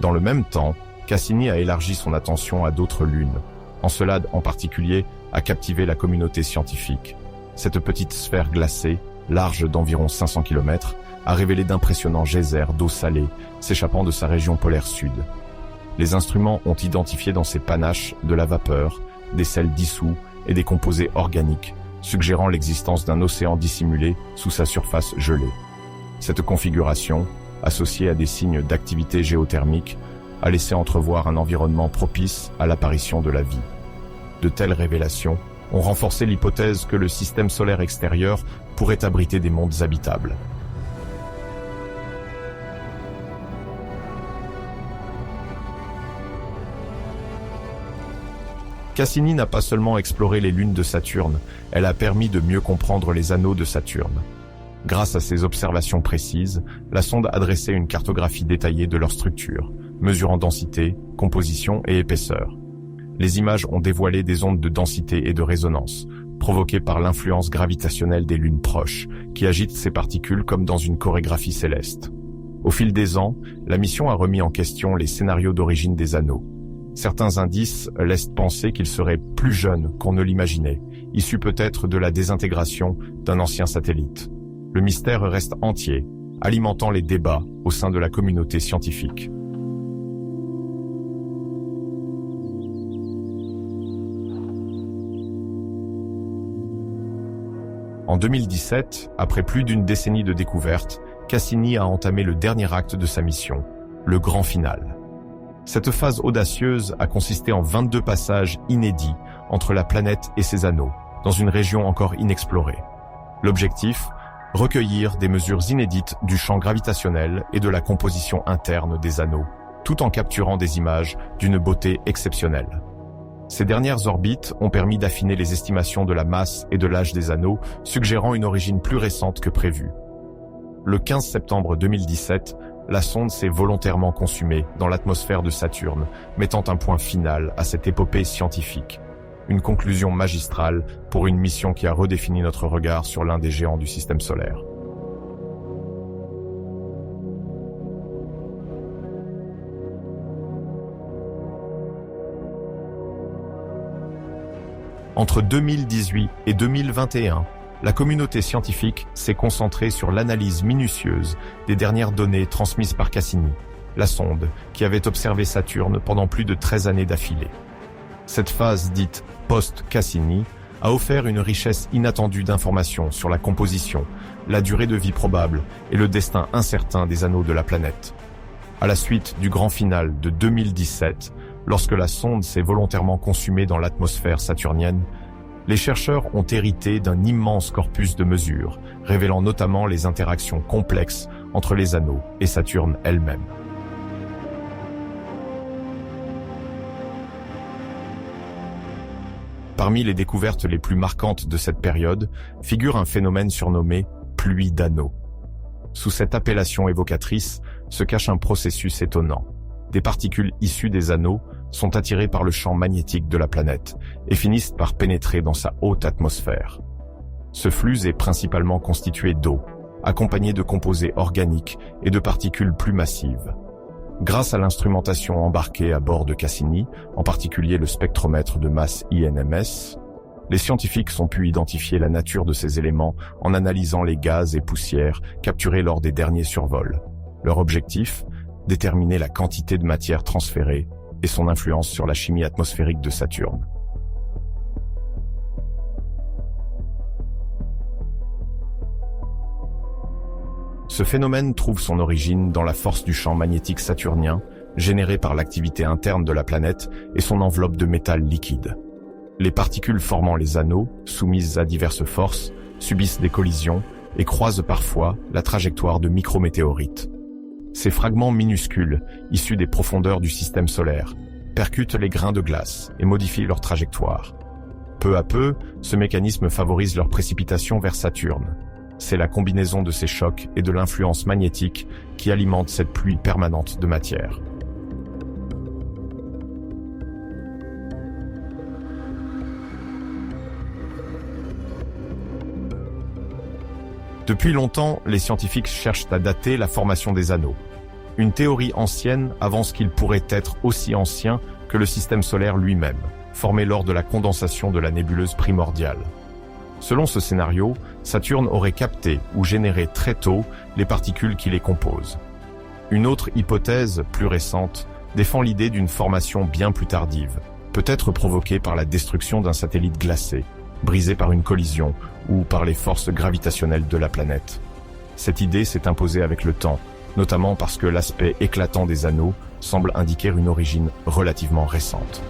Dans le même temps, Cassini a élargi son attention à d'autres lunes. Encelade en particulier a captivé la communauté scientifique. Cette petite sphère glacée, large d'environ 500 km, a révélé d'impressionnants geysers d'eau salée s'échappant de sa région polaire sud. Les instruments ont identifié dans ces panaches de la vapeur, des sels dissous et des composés organiques, suggérant l'existence d'un océan dissimulé sous sa surface gelée. Cette configuration, associée à des signes d'activité géothermique, a laissé entrevoir un environnement propice à l'apparition de la vie. De telles révélations ont renforcé l'hypothèse que le système solaire extérieur pourrait abriter des mondes habitables. Cassini n'a pas seulement exploré les lunes de Saturne, elle a permis de mieux comprendre les anneaux de Saturne. Grâce à ces observations précises, la sonde a dressé une cartographie détaillée de leur structure, mesurant densité, composition et épaisseur. Les images ont dévoilé des ondes de densité et de résonance, provoquées par l'influence gravitationnelle des lunes proches, qui agitent ces particules comme dans une chorégraphie céleste. Au fil des ans, la mission a remis en question les scénarios d'origine des anneaux. Certains indices laissent penser qu'ils seraient plus jeunes qu'on ne l'imaginait, issus peut-être de la désintégration d'un ancien satellite. Le mystère reste entier, alimentant les débats au sein de la communauté scientifique. En 2017, après plus d'une décennie de découvertes, Cassini a entamé le dernier acte de sa mission, le grand final. Cette phase audacieuse a consisté en 22 passages inédits entre la planète et ses anneaux, dans une région encore inexplorée. L'objectif, recueillir des mesures inédites du champ gravitationnel et de la composition interne des anneaux, tout en capturant des images d'une beauté exceptionnelle. Ces dernières orbites ont permis d'affiner les estimations de la masse et de l'âge des anneaux, suggérant une origine plus récente que prévue. Le 15 septembre 2017, la sonde s'est volontairement consumée dans l'atmosphère de Saturne, mettant un point final à cette épopée scientifique. Une conclusion magistrale pour une mission qui a redéfini notre regard sur l'un des géants du système solaire. Entre 2018 et 2021, la communauté scientifique s'est concentrée sur l'analyse minutieuse des dernières données transmises par Cassini, la sonde qui avait observé Saturne pendant plus de 13 années d'affilée. Cette phase dite post-Cassini a offert une richesse inattendue d'informations sur la composition, la durée de vie probable et le destin incertain des anneaux de la planète. À la suite du grand final de 2017, lorsque la sonde s'est volontairement consumée dans l'atmosphère saturnienne, les chercheurs ont hérité d'un immense corpus de mesures, révélant notamment les interactions complexes entre les anneaux et Saturne elle-même. Parmi les découvertes les plus marquantes de cette période figure un phénomène surnommé « pluie d'anneaux ». Sous cette appellation évocatrice se cache un processus étonnant. Des particules issues des anneaux sont attirées par le champ magnétique de la planète et finissent par pénétrer dans sa haute atmosphère. Ce flux est principalement constitué d'eau, accompagné de composés organiques et de particules plus massives. Grâce à l'instrumentation embarquée à bord de Cassini, en particulier le spectromètre de masse INMS, les scientifiques ont pu identifier la nature de ces éléments en analysant les gaz et poussières capturés lors des derniers survols. Leur objectif, déterminer la quantité de matière transférée et son influence sur la chimie atmosphérique de Saturne. Ce phénomène trouve son origine dans la force du champ magnétique saturnien, générée par l'activité interne de la planète et son enveloppe de métal liquide. Les particules formant les anneaux, soumises à diverses forces, subissent des collisions et croisent parfois la trajectoire de micrométéorites. Ces fragments minuscules, issus des profondeurs du système solaire, percutent les grains de glace et modifient leur trajectoire. Peu à peu, ce mécanisme favorise leur précipitation vers Saturne. C'est la combinaison de ces chocs et de l'influence magnétique qui alimente cette pluie permanente de matière. Depuis longtemps, les scientifiques cherchent à dater la formation des anneaux. Une théorie ancienne avance qu'ils pourraient être aussi anciens que le système solaire lui-même, formé lors de la condensation de la nébuleuse primordiale. Selon ce scénario, Saturne aurait capté ou généré très tôt les particules qui les composent. Une autre hypothèse, plus récente, défend l'idée d'une formation bien plus tardive, peut-être provoquée par la destruction d'un satellite glacé, brisé par une collision ou par les forces gravitationnelles de la planète. Cette idée s'est imposée avec le temps, notamment parce que l'aspect éclatant des anneaux semble indiquer une origine relativement récente.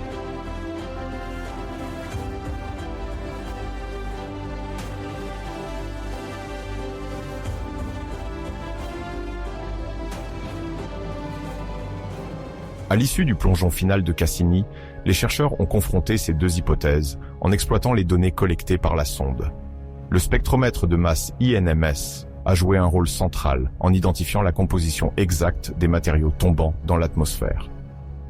À l'issue du plongeon final de Cassini, les chercheurs ont confronté ces deux hypothèses en exploitant les données collectées par la sonde. Le spectromètre de masse INMS a joué un rôle central en identifiant la composition exacte des matériaux tombant dans l'atmosphère.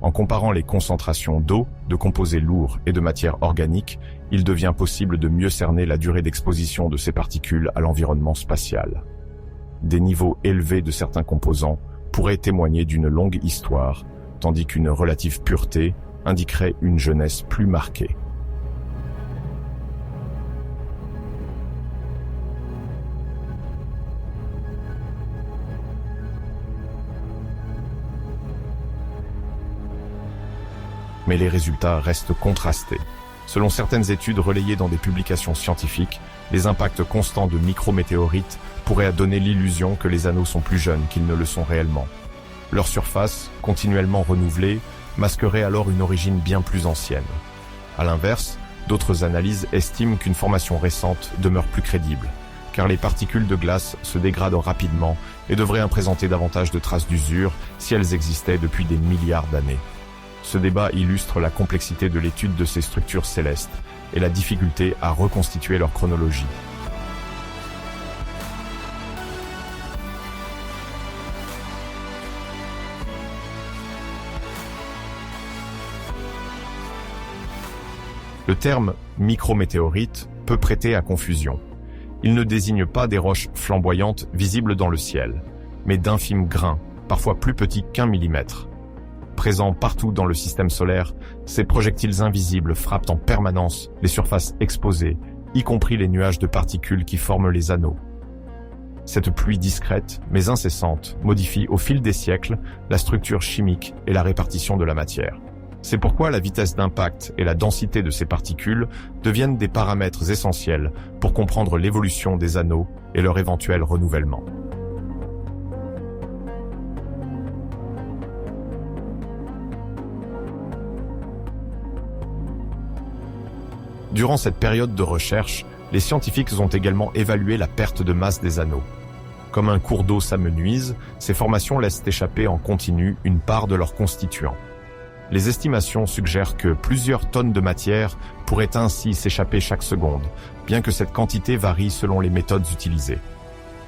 En comparant les concentrations d'eau, de composés lourds et de matière organique, il devient possible de mieux cerner la durée d'exposition de ces particules à l'environnement spatial. Des niveaux élevés de certains composants pourraient témoigner d'une longue histoire, tandis qu'une relative pureté indiquerait une jeunesse plus marquée. Mais les résultats restent contrastés. Selon certaines études relayées dans des publications scientifiques, les impacts constants de micrométéorites pourraient donner l'illusion que les anneaux sont plus jeunes qu'ils ne le sont réellement. Leur surface, continuellement renouvelée, masquerait alors une origine bien plus ancienne. À l'inverse, d'autres analyses estiment qu'une formation récente demeure plus crédible, car les particules de glace se dégradent rapidement et devraient présenter davantage de traces d'usure si elles existaient depuis des milliards d'années. Ce débat illustre la complexité de l'étude de ces structures célestes et la difficulté à reconstituer leur chronologie. Le terme micrométéorite peut prêter à confusion. Il ne désigne pas des roches flamboyantes visibles dans le ciel, mais d'infimes grains, parfois plus petits qu'1 millimètre. Présents partout dans le système solaire, ces projectiles invisibles frappent en permanence les surfaces exposées, y compris les nuages de particules qui forment les anneaux. Cette pluie discrète, mais incessante, modifie au fil des siècles la structure chimique et la répartition de la matière. C'est pourquoi la vitesse d'impact et la densité de ces particules deviennent des paramètres essentiels pour comprendre l'évolution des anneaux et leur éventuel renouvellement. Durant cette période de recherche, les scientifiques ont également évalué la perte de masse des anneaux. Comme un cours d'eau s'amenuise, ces formations laissent échapper en continu une part de leurs constituants. Les estimations suggèrent que plusieurs tonnes de matière pourraient ainsi s'échapper chaque seconde, bien que cette quantité varie selon les méthodes utilisées.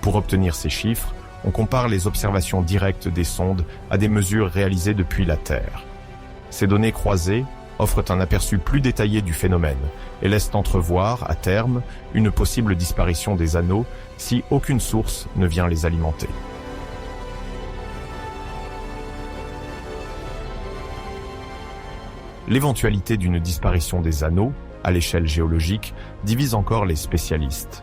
Pour obtenir ces chiffres, on compare les observations directes des sondes à des mesures réalisées depuis la Terre. Ces données croisées, offrent un aperçu plus détaillé du phénomène et laissent entrevoir, à terme, une possible disparition des anneaux si aucune source ne vient les alimenter. L'éventualité d'une disparition des anneaux, à l'échelle géologique, divise encore les spécialistes.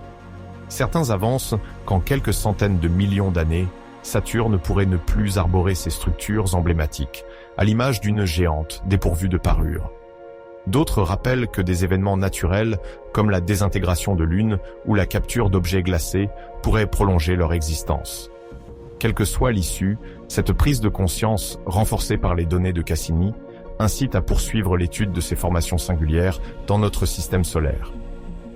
Certains avancent qu'en quelques centaines de millions d'années, Saturne pourrait ne plus arborer ses structures emblématiques, à l'image d'une géante dépourvue de parure. D'autres rappellent que des événements naturels, comme la désintégration de Lune ou la capture d'objets glacés, pourraient prolonger leur existence. Quelle que soit l'issue, cette prise de conscience, renforcée par les données de Cassini, incite à poursuivre l'étude de ces formations singulières dans notre système solaire.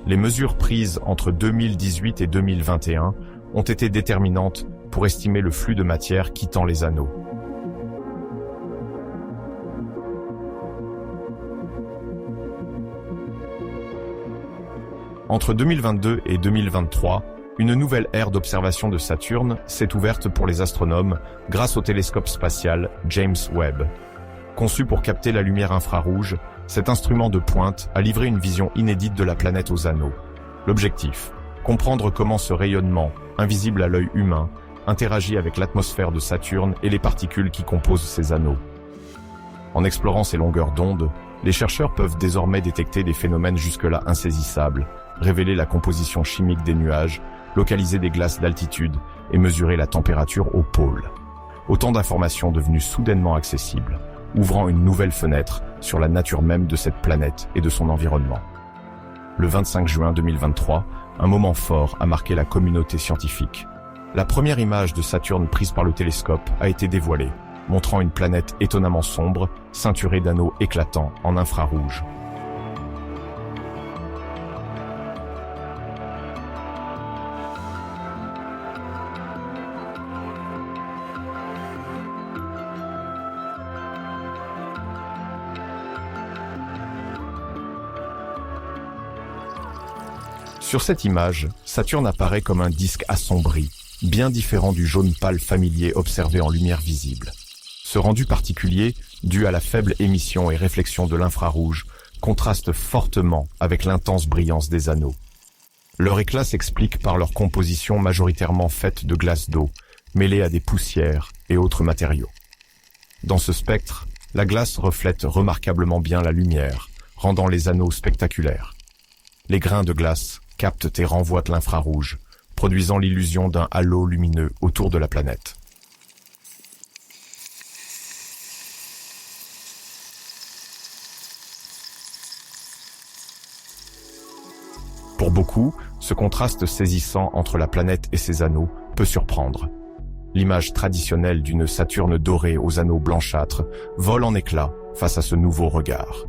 Les mesures prises entre 2018 et 2021 ont été déterminantes pour estimer le flux de matière quittant les anneaux. Entre 2022 et 2023, une nouvelle ère d'observation de Saturne s'est ouverte pour les astronomes grâce au télescope spatial James Webb. Conçu pour capter la lumière infrarouge, cet instrument de pointe a livré une vision inédite de la planète aux anneaux. L'objectif, comprendre comment ce rayonnement, invisible à l'œil humain, interagit avec l'atmosphère de Saturne et les particules qui composent ces anneaux. En explorant ces longueurs d'onde, les chercheurs peuvent désormais détecter des phénomènes jusque-là insaisissables, révéler la composition chimique des nuages, localiser des glaces d'altitude et mesurer la température au pôle. Autant d'informations devenues soudainement accessibles, ouvrant une nouvelle fenêtre sur la nature même de cette planète et de son environnement. Le 25 juin 2023, un moment fort a marqué la communauté scientifique. La première image de Saturne prise par le télescope a été dévoilée, montrant une planète étonnamment sombre, ceinturée d'anneaux éclatants en infrarouge. Sur cette image, Saturne apparaît comme un disque assombri, bien différent du jaune pâle familier observé en lumière visible. Ce rendu particulier, dû à la faible émission et réflexion de l'infrarouge, contraste fortement avec l'intense brillance des anneaux. Leur éclat s'explique par leur composition majoritairement faite de glace d'eau, mêlée à des poussières et autres matériaux. Dans ce spectre, la glace reflète remarquablement bien la lumière, rendant les anneaux spectaculaires. Les grains de glace captent et renvoient l'infrarouge, produisant l'illusion d'un halo lumineux autour de la planète. Pour beaucoup, ce contraste saisissant entre la planète et ses anneaux peut surprendre. L'image traditionnelle d'une Saturne dorée aux anneaux blanchâtres vole en éclats face à ce nouveau regard.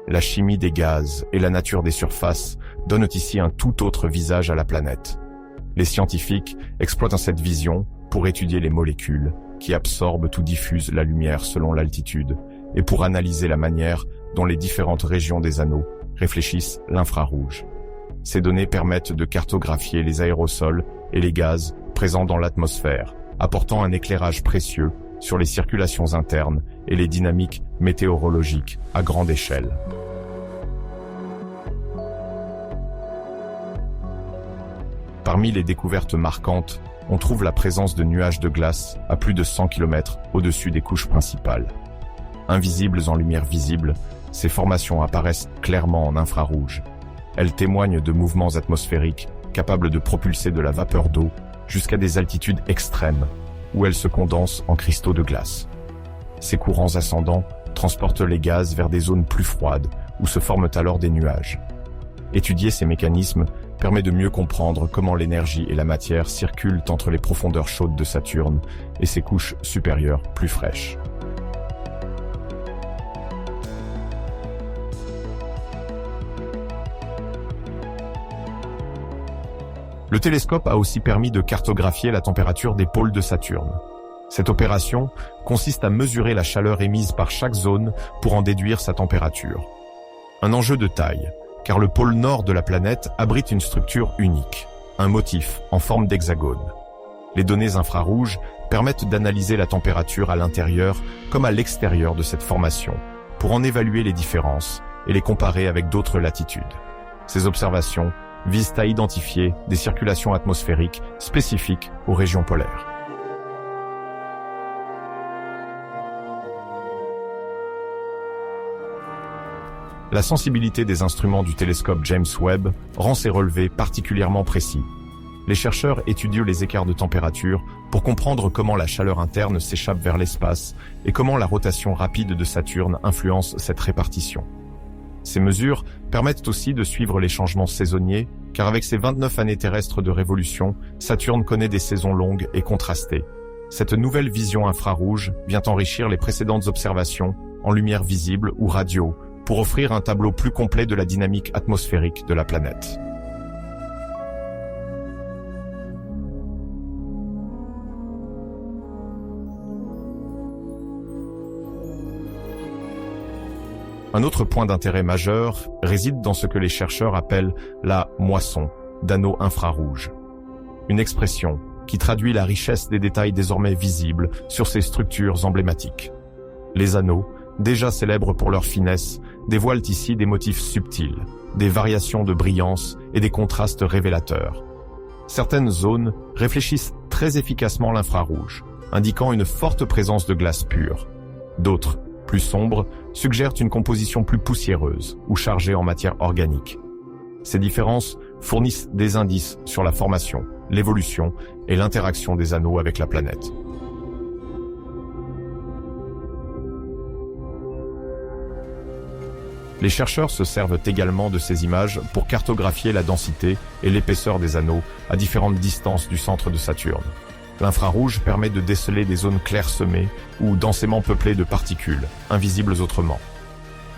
La chimie des gaz et la nature des surfaces donnent ici un tout autre visage à la planète. Les scientifiques exploitent cette vision pour étudier les molécules qui absorbent ou diffusent la lumière selon l'altitude et pour analyser la manière dont les différentes régions des anneaux réfléchissent l'infrarouge. Ces données permettent de cartographier les aérosols et les gaz présents dans l'atmosphère, apportant un éclairage précieux sur les circulations internes et les dynamiques météorologiques à grande échelle. Parmi les découvertes marquantes, on trouve la présence de nuages de glace à plus de 100 km au-dessus des couches principales. Invisibles en lumière visible, ces formations apparaissent clairement en infrarouge. Elles témoignent de mouvements atmosphériques capables de propulser de la vapeur d'eau jusqu'à des altitudes extrêmes, où elles se condensent en cristaux de glace. Ces courants ascendants transportent les gaz vers des zones plus froides, où se forment alors des nuages. Étudier ces mécanismes permet de mieux comprendre comment l'énergie et la matière circulent entre les profondeurs chaudes de Saturne et ses couches supérieures plus fraîches. Le télescope a aussi permis de cartographier la température des pôles de Saturne. Cette opération consiste à mesurer la chaleur émise par chaque zone pour en déduire sa température. Un enjeu de taille, car le pôle nord de la planète abrite une structure unique, un motif en forme d'hexagone. Les données infrarouges permettent d'analyser la température à l'intérieur comme à l'extérieur de cette formation, pour en évaluer les différences et les comparer avec d'autres latitudes. Ces observations visent à identifier des circulations atmosphériques spécifiques aux régions polaires. La sensibilité des instruments du télescope James Webb rend ces relevés particulièrement précis. Les chercheurs étudient les écarts de température pour comprendre comment la chaleur interne s'échappe vers l'espace et comment la rotation rapide de Saturne influence cette répartition. Ces mesures permettent aussi de suivre les changements saisonniers, car avec ses 29 années terrestres de révolution, Saturne connaît des saisons longues et contrastées. Cette nouvelle vision infrarouge vient enrichir les précédentes observations en lumière visible ou radio, pour offrir un tableau plus complet de la dynamique atmosphérique de la planète. Un autre point d'intérêt majeur réside dans ce que les chercheurs appellent la moisson d'anneaux infrarouges. Une expression qui traduit la richesse des détails désormais visibles sur ces structures emblématiques. Les anneaux, déjà célèbres pour leur finesse, dévoilent ici des motifs subtils, des variations de brillance et des contrastes révélateurs. Certaines zones réfléchissent très efficacement l'infrarouge, indiquant une forte présence de glace pure. D'autres, plus sombres, suggèrent une composition plus poussiéreuse ou chargée en matière organique. Ces différences fournissent des indices sur la formation, l'évolution et l'interaction des anneaux avec la planète. Les chercheurs se servent également de ces images pour cartographier la densité et l'épaisseur des anneaux à différentes distances du centre de Saturne. L'infrarouge permet de déceler des zones clairsemées ou densément peuplées de particules, invisibles autrement.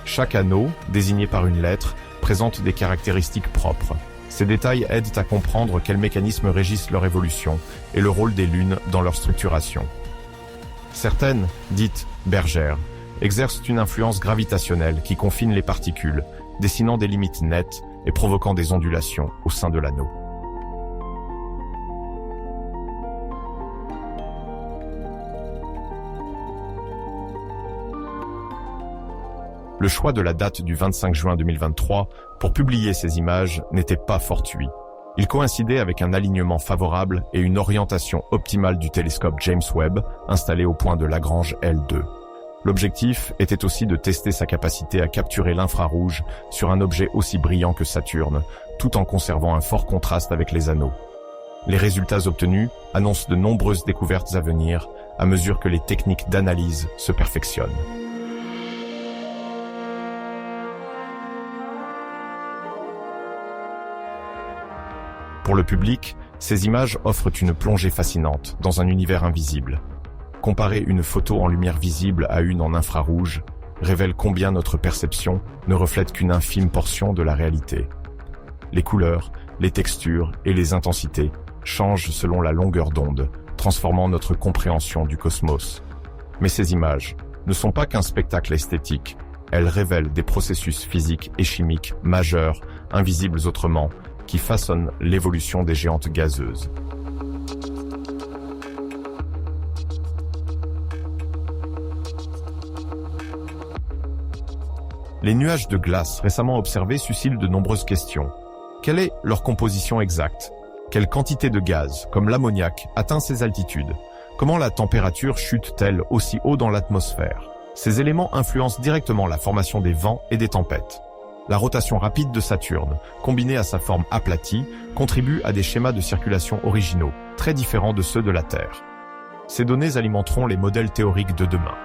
Chaque anneau, désigné par une lettre, présente des caractéristiques propres. Ces détails aident à comprendre quels mécanismes régissent leur évolution et le rôle des lunes dans leur structuration. Certaines, dites bergères, exercent une influence gravitationnelle qui confine les particules, dessinant des limites nettes et provoquant des ondulations au sein de l'anneau. Le choix de la date du 25 juin 2023 pour publier ces images n'était pas fortuit. Il coïncidait avec un alignement favorable et une orientation optimale du télescope James Webb installé au point de Lagrange L2. L'objectif était aussi de tester sa capacité à capturer l'infrarouge sur un objet aussi brillant que Saturne, tout en conservant un fort contraste avec les anneaux. Les résultats obtenus annoncent de nombreuses découvertes à venir à mesure que les techniques d'analyse se perfectionnent. Pour le public, ces images offrent une plongée fascinante dans un univers invisible. Comparer une photo en lumière visible à une en infrarouge révèle combien notre perception ne reflète qu'une infime portion de la réalité. Les couleurs, les textures et les intensités changent selon la longueur d'onde, transformant notre compréhension du cosmos. Mais ces images ne sont pas qu'un spectacle esthétique, elles révèlent des processus physiques et chimiques majeurs, invisibles autrement, qui façonnent l'évolution des géantes gazeuses. Les nuages de glace récemment observés suscitent de nombreuses questions. Quelle est leur composition exacte? Quelle quantité de gaz, comme l'ammoniac, atteint ces altitudes? Comment la température chute-t-elle aussi haut dans l'atmosphère? Ces éléments influencent directement la formation des vents et des tempêtes. La rotation rapide de Saturne, combinée à sa forme aplatie, contribue à des schémas de circulation originaux, très différents de ceux de la Terre. Ces données alimenteront les modèles théoriques de demain.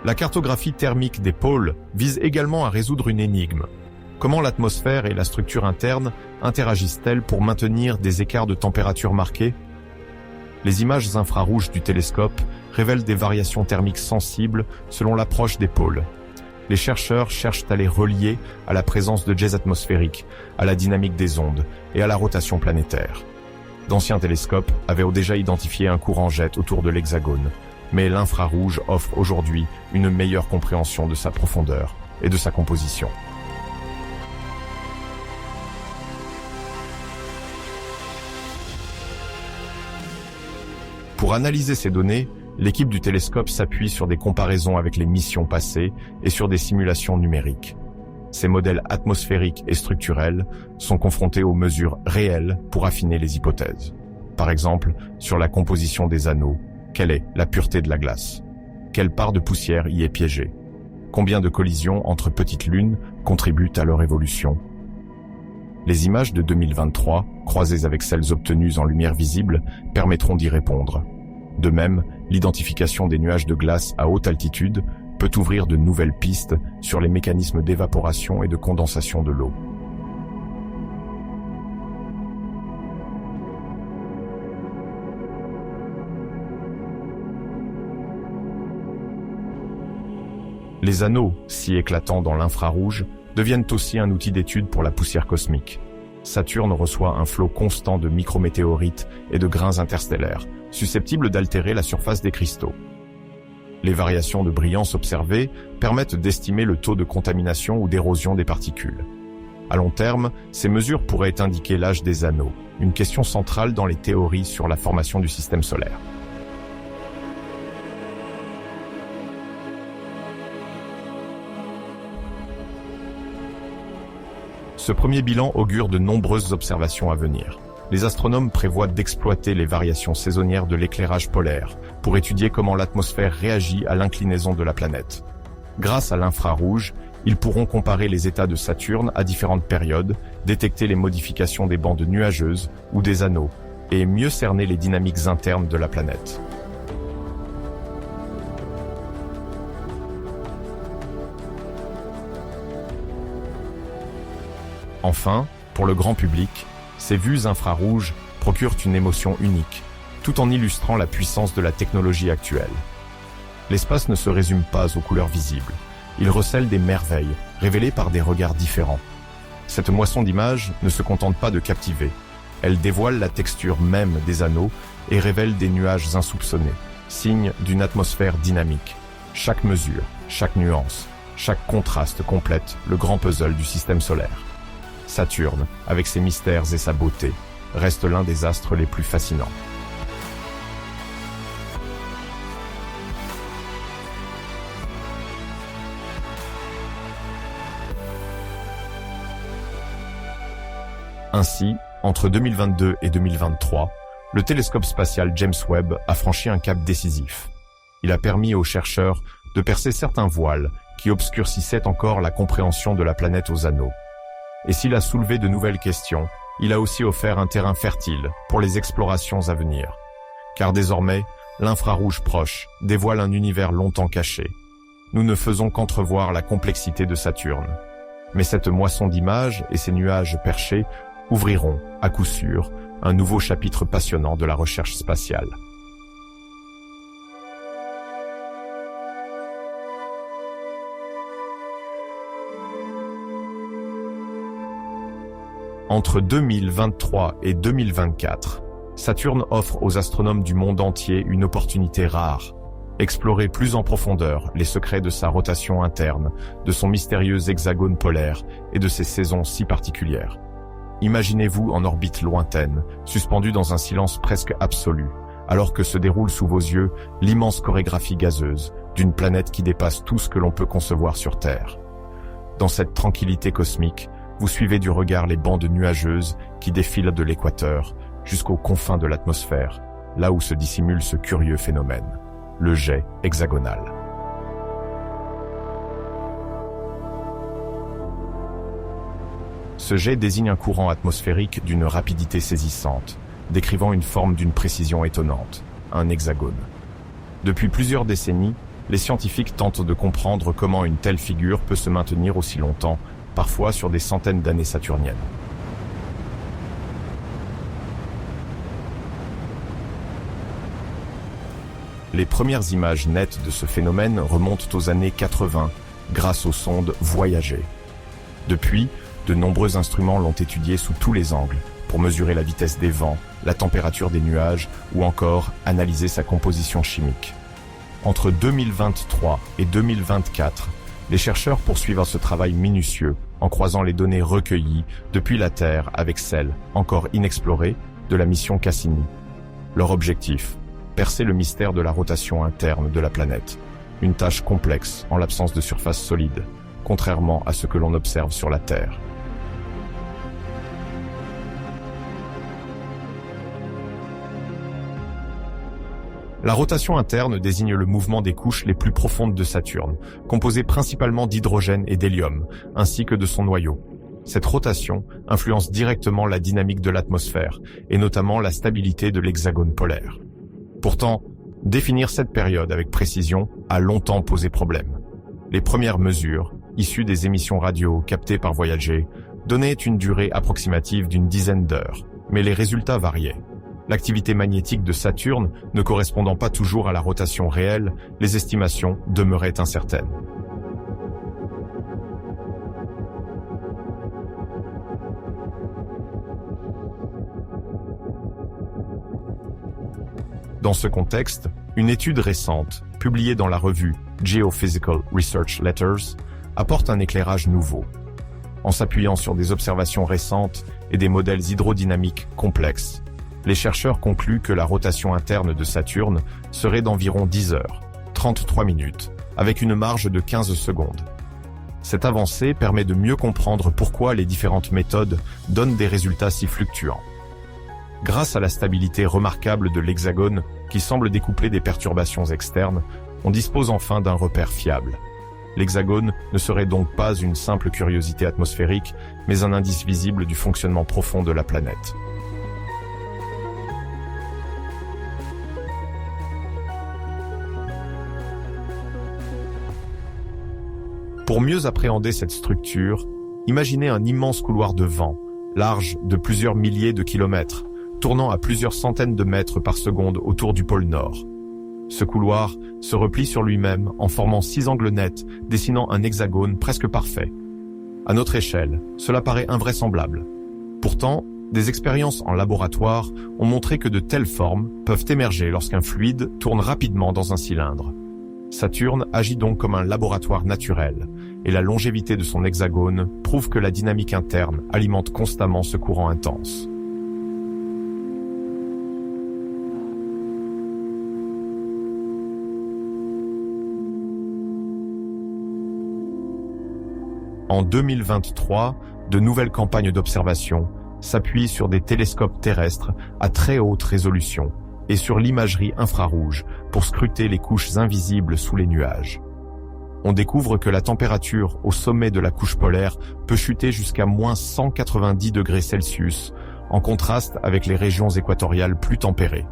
La cartographie thermique des pôles vise également à résoudre une énigme. Comment l'atmosphère et la structure interne interagissent-elles pour maintenir des écarts de température marqués? Les images infrarouges du télescope révèlent des variations thermiques sensibles selon l'approche des pôles. Les chercheurs cherchent à les relier à la présence de jets atmosphériques, à la dynamique des ondes et à la rotation planétaire. D'anciens télescopes avaient déjà identifié un courant jet autour de l'hexagone, mais l'infrarouge offre aujourd'hui une meilleure compréhension de sa profondeur et de sa composition. Pour analyser ces données, l'équipe du télescope s'appuie sur des comparaisons avec les missions passées et sur des simulations numériques. Ces modèles atmosphériques et structurels sont confrontés aux mesures réelles pour affiner les hypothèses. Par exemple, sur la composition des anneaux, quelle est la pureté de la glace? Quelle part de poussière y est piégée? Combien de collisions entre petites lunes contribuent à leur évolution? Les images de 2023, croisées avec celles obtenues en lumière visible, permettront d'y répondre. De même, l'identification des nuages de glace à haute altitude peut ouvrir de nouvelles pistes sur les mécanismes d'évaporation et de condensation de l'eau. Les anneaux, si éclatants dans l'infrarouge, deviennent aussi un outil d'étude pour la poussière cosmique. Saturne reçoit un flot constant de micrométéorites et de grains interstellaires, susceptibles d'altérer la surface des cristaux. Les variations de brillance observées permettent d'estimer le taux de contamination ou d'érosion des particules. À long terme, ces mesures pourraient indiquer l'âge des anneaux, une question centrale dans les théories sur la formation du système solaire. Ce premier bilan augure de nombreuses observations à venir. Les astronomes prévoient d'exploiter les variations saisonnières de l'éclairage polaire pour étudier comment l'atmosphère réagit à l'inclinaison de la planète. Grâce à l'infrarouge, ils pourront comparer les états de Saturne à différentes périodes, détecter les modifications des bandes nuageuses ou des anneaux, et mieux cerner les dynamiques internes de la planète. Enfin, pour le grand public, ces vues infrarouges procurent une émotion unique, tout en illustrant la puissance de la technologie actuelle. L'espace ne se résume pas aux couleurs visibles, il recèle des merveilles, révélées par des regards différents. Cette moisson d'images ne se contente pas de captiver, elle dévoile la texture même des anneaux et révèle des nuages insoupçonnés, signe d'une atmosphère dynamique. Chaque mesure, chaque nuance, chaque contraste complète le grand puzzle du système solaire. Saturne, avec ses mystères et sa beauté, reste l'un des astres les plus fascinants. Ainsi, entre 2022 et 2023, le télescope spatial James Webb a franchi un cap décisif. Il a permis aux chercheurs de percer certains voiles qui obscurcissaient encore la compréhension de la planète aux anneaux. Et s'il a soulevé de nouvelles questions, il a aussi offert un terrain fertile pour les explorations à venir. Car désormais, l'infrarouge proche dévoile un univers longtemps caché. Nous ne faisons qu'entrevoir la complexité de Saturne. Mais cette moisson d'images et ces nuages perchés ouvriront, à coup sûr, un nouveau chapitre passionnant de la recherche spatiale. Entre 2023 et 2024, Saturne offre aux astronomes du monde entier une opportunité rare. Explorer plus en profondeur les secrets de sa rotation interne, de son mystérieux hexagone polaire et de ses saisons si particulières. Imaginez-vous en orbite lointaine, suspendu dans un silence presque absolu, alors que se déroule sous vos yeux l'immense chorégraphie gazeuse d'une planète qui dépasse tout ce que l'on peut concevoir sur Terre. Dans cette tranquillité cosmique, vous suivez du regard les bandes nuageuses qui défilent de l'équateur jusqu'aux confins de l'atmosphère, là où se dissimule ce curieux phénomène, le jet hexagonal. Ce jet désigne un courant atmosphérique d'une rapidité saisissante, décrivant une forme d'une précision étonnante, un hexagone. Depuis plusieurs décennies, les scientifiques tentent de comprendre comment une telle figure peut se maintenir aussi longtemps, parfois sur des centaines d'années saturniennes. Les premières images nettes de ce phénomène remontent aux années 80 grâce aux sondes Voyager. Depuis, de nombreux instruments l'ont étudié sous tous les angles pour mesurer la vitesse des vents, la température des nuages ou encore analyser sa composition chimique. Entre 2023 et 2024, les chercheurs poursuivent ce travail minutieux en croisant les données recueillies depuis la Terre avec celles, encore inexplorées, de la mission Cassini. Leur objectif, percer le mystère de la rotation interne de la planète. Une tâche complexe en l'absence de surface solide, contrairement à ce que l'on observe sur la Terre. La rotation interne désigne le mouvement des couches les plus profondes de Saturne, composées principalement d'hydrogène et d'hélium, ainsi que de son noyau. Cette rotation influence directement la dynamique de l'atmosphère, et notamment la stabilité de l'hexagone polaire. Pourtant, définir cette période avec précision a longtemps posé problème. Les premières mesures, issues des émissions radio captées par Voyager, donnaient une durée approximative d'une dizaine d'heures, mais les résultats variaient. L'activité magnétique de Saturne ne correspondant pas toujours à la rotation réelle, les estimations demeuraient incertaines. Dans ce contexte, une étude récente, publiée dans la revue Geophysical Research Letters, apporte un éclairage nouveau. En s'appuyant sur des observations récentes et des modèles hydrodynamiques complexes, les chercheurs concluent que la rotation interne de Saturne serait d'environ 10 heures, 33 minutes, avec une marge de 15 secondes. Cette avancée permet de mieux comprendre pourquoi les différentes méthodes donnent des résultats si fluctuants. Grâce à la stabilité remarquable de l'hexagone, qui semble découpler des perturbations externes, on dispose enfin d'un repère fiable. L'hexagone ne serait donc pas une simple curiosité atmosphérique, mais un indice visible du fonctionnement profond de la planète. Pour mieux appréhender cette structure, imaginez un immense couloir de vent, large de plusieurs milliers de kilomètres, tournant à plusieurs centaines de mètres par seconde autour du pôle Nord. Ce couloir se replie sur lui-même en formant 6 angles nets, dessinant un hexagone presque parfait. À notre échelle, cela paraît invraisemblable. Pourtant, des expériences en laboratoire ont montré que de telles formes peuvent émerger lorsqu'un fluide tourne rapidement dans un cylindre. Saturne agit donc comme un laboratoire naturel, et la longévité de son hexagone prouve que la dynamique interne alimente constamment ce courant intense. En 2023, de nouvelles campagnes d'observation s'appuient sur des télescopes terrestres à très haute résolution et sur l'imagerie infrarouge pour scruter les couches invisibles sous les nuages. On découvre que la température au sommet de la couche polaire peut chuter jusqu'à moins 190 degrés Celsius, en contraste avec les régions équatoriales plus tempérées.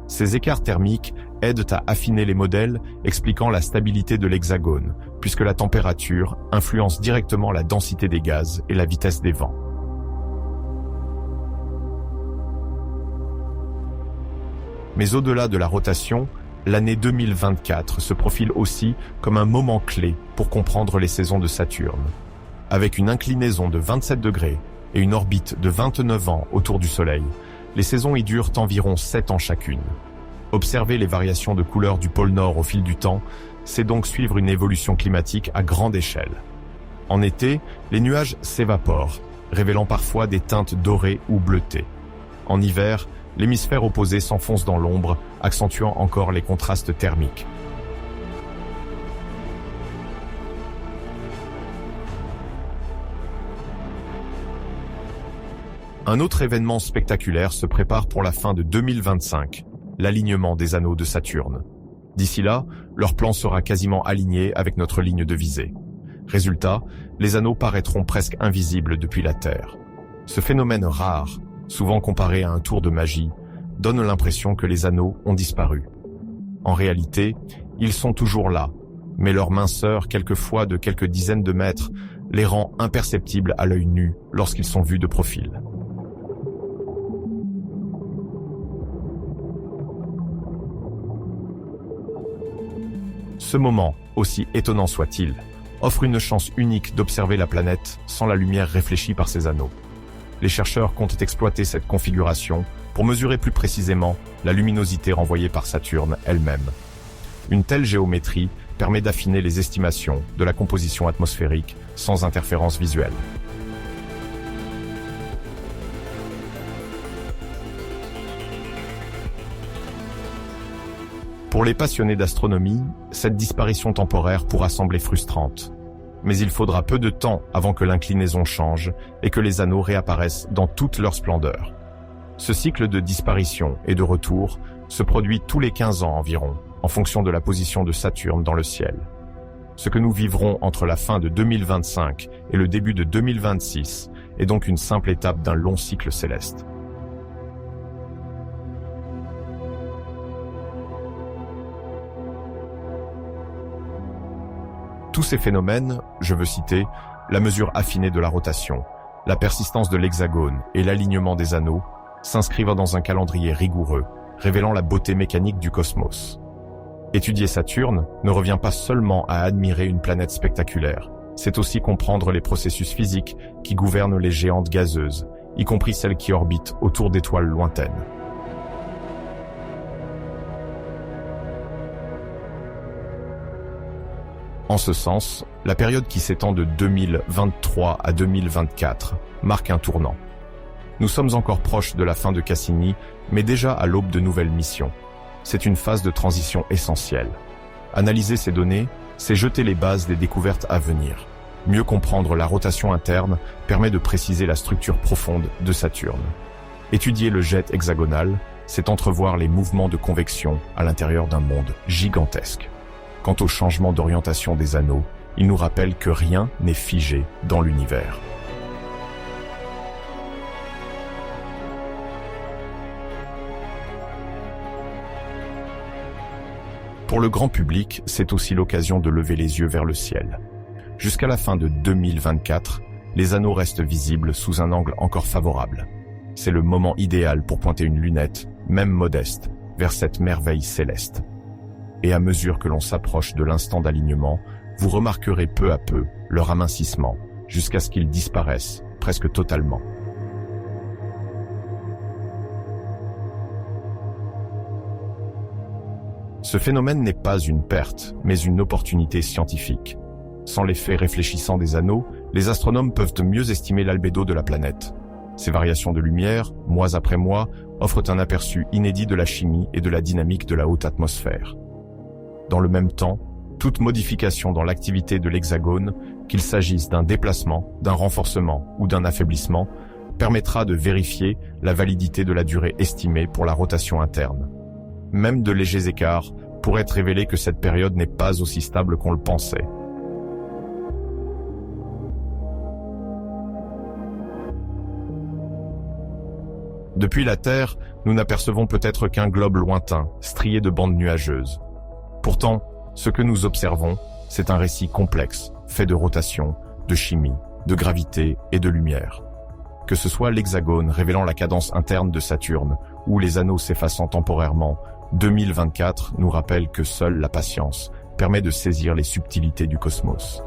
Ces écarts thermiques aident à affiner les modèles expliquant la stabilité de l'hexagone, puisque la température influence directement la densité des gaz et la vitesse des vents. Mais au-delà de la rotation, l'année 2024 se profile aussi comme un moment clé pour comprendre les saisons de Saturne. Avec une inclinaison de 27 degrés et une orbite de 29 ans autour du Soleil, les saisons y durent environ 7 ans chacune. Observer les variations de couleur du pôle Nord au fil du temps, c'est donc suivre une évolution climatique à grande échelle. En été, les nuages s'évaporent, révélant parfois des teintes dorées ou bleutées. En hiver, l'hémisphère opposé s'enfonce dans l'ombre, accentuant encore les contrastes thermiques. Un autre événement spectaculaire se prépare pour la fin de 2025, l'alignement des anneaux de Saturne. D'ici là, leur plan sera quasiment aligné avec notre ligne de visée. Résultat, les anneaux paraîtront presque invisibles depuis la Terre. Ce phénomène rare, souvent comparé à un tour de magie, donne l'impression que les anneaux ont disparu. En réalité, ils sont toujours là, mais leur minceur, quelquefois de quelques dizaines de mètres, les rend imperceptibles à l'œil nu lorsqu'ils sont vus de profil. Ce moment, aussi étonnant soit-il, offre une chance unique d'observer la planète sans la lumière réfléchie par ses anneaux. Les chercheurs comptent exploiter cette configuration pour mesurer plus précisément la luminosité renvoyée par Saturne elle-même. Une telle géométrie permet d'affiner les estimations de la composition atmosphérique sans interférence visuelle. Pour les passionnés d'astronomie, cette disparition temporaire pourra sembler frustrante. Mais il faudra peu de temps avant que l'inclinaison change et que les anneaux réapparaissent dans toute leur splendeur. Ce cycle de disparition et de retour se produit tous les 15 ans environ, en fonction de la position de Saturne dans le ciel. Ce que nous vivrons entre la fin de 2025 et le début de 2026 est donc une simple étape d'un long cycle céleste. Tous ces phénomènes, je veux citer la mesure affinée de la rotation, la persistance de l'hexagone et l'alignement des anneaux, s'inscrivent dans un calendrier rigoureux, révélant la beauté mécanique du cosmos. Étudier Saturne ne revient pas seulement à admirer une planète spectaculaire, c'est aussi comprendre les processus physiques qui gouvernent les géantes gazeuses, y compris celles qui orbitent autour d'étoiles lointaines. En ce sens, la période qui s'étend de 2023 à 2024 marque un tournant. Nous sommes encore proches de la fin de Cassini, mais déjà à l'aube de nouvelles missions. C'est une phase de transition essentielle. Analyser ces données, c'est jeter les bases des découvertes à venir. Mieux comprendre la rotation interne permet de préciser la structure profonde de Saturne. Étudier le jet hexagonal, c'est entrevoir les mouvements de convection à l'intérieur d'un monde gigantesque. Quant au changement d'orientation des anneaux, il nous rappelle que rien n'est figé dans l'univers. Pour le grand public, c'est aussi l'occasion de lever les yeux vers le ciel. Jusqu'à la fin de 2024, les anneaux restent visibles sous un angle encore favorable. C'est le moment idéal pour pointer une lunette, même modeste, vers cette merveille céleste. Et à mesure que l'on s'approche de l'instant d'alignement, vous remarquerez peu à peu leur amincissement, jusqu'à ce qu'ils disparaissent presque totalement. Ce phénomène n'est pas une perte, mais une opportunité scientifique. Sans l'effet réfléchissant des anneaux, les astronomes peuvent mieux estimer l'albédo de la planète. Ces variations de lumière, mois après mois, offrent un aperçu inédit de la chimie et de la dynamique de la haute atmosphère. Dans le même temps, toute modification dans l'activité de l'hexagone, qu'il s'agisse d'un déplacement, d'un renforcement ou d'un affaiblissement, permettra de vérifier la validité de la durée estimée pour la rotation interne. Même de légers écarts pourraient révéler que cette période n'est pas aussi stable qu'on le pensait. Depuis la Terre, nous n'apercevons peut-être qu'un globe lointain, strié de bandes nuageuses. Pourtant, ce que nous observons, c'est un récit complexe, fait de rotation, de chimie, de gravité et de lumière. Que ce soit l'hexagone révélant la cadence interne de Saturne, ou les anneaux s'effaçant temporairement, 2024 nous rappelle que seule la patience permet de saisir les subtilités du cosmos.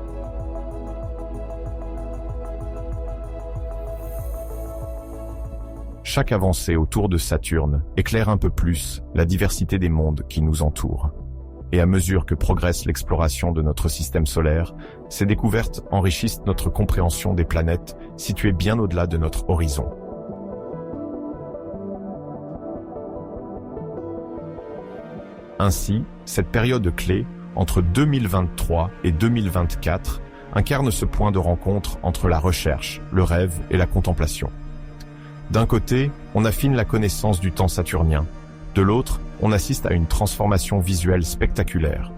Chaque avancée autour de Saturne éclaire un peu plus la diversité des mondes qui nous entourent. Et à mesure que progresse l'exploration de notre système solaire, ces découvertes enrichissent notre compréhension des planètes situées bien au-delà de notre horizon. Ainsi, cette période clé, entre 2023 et 2024, incarne ce point de rencontre entre la recherche, le rêve et la contemplation. D'un côté, on affine la connaissance du temps saturnien. De l'autre, on assiste à une transformation visuelle spectaculaire.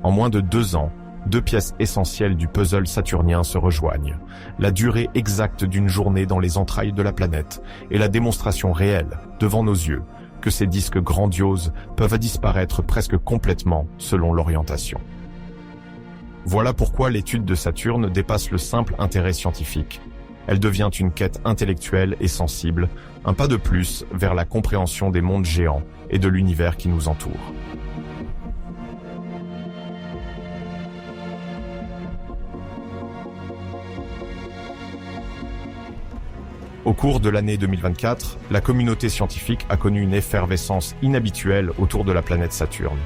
En moins de 2 ans, 2 pièces essentielles du puzzle saturnien se rejoignent. La durée exacte d'une journée dans les entrailles de la planète et la démonstration réelle, devant nos yeux, que ces disques grandioses peuvent disparaître presque complètement selon l'orientation. Voilà pourquoi l'étude de Saturne dépasse le simple intérêt scientifique. Elle devient une quête intellectuelle et sensible, un pas de plus vers la compréhension des mondes géants et de l'univers qui nous entoure. Au cours de l'année 2024, la communauté scientifique a connu une effervescence inhabituelle autour de la planète Saturne.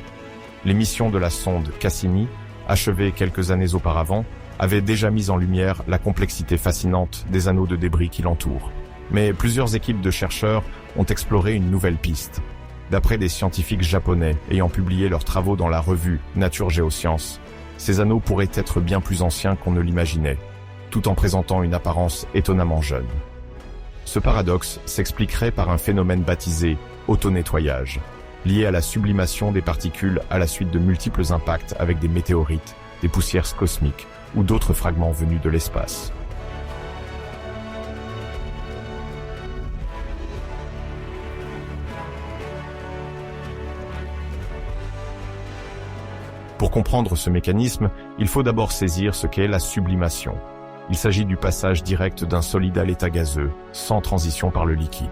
Les missions de la sonde Cassini, achevée quelques années auparavant, avait déjà mis en lumière la complexité fascinante des anneaux de débris qui l'entourent. Mais plusieurs équipes de chercheurs ont exploré une nouvelle piste. D'après des scientifiques japonais ayant publié leurs travaux dans la revue Nature Géosciences, ces anneaux pourraient être bien plus anciens qu'on ne l'imaginait, tout en présentant une apparence étonnamment jeune. Ce paradoxe s'expliquerait par un phénomène baptisé auto-nettoyage, lié à la sublimation des particules à la suite de multiples impacts avec des météorites, des poussières cosmiques ou d'autres fragments venus de l'espace. Pour comprendre ce mécanisme, il faut d'abord saisir ce qu'est la sublimation. Il s'agit du passage direct d'un solide à l'état gazeux, sans transition par le liquide.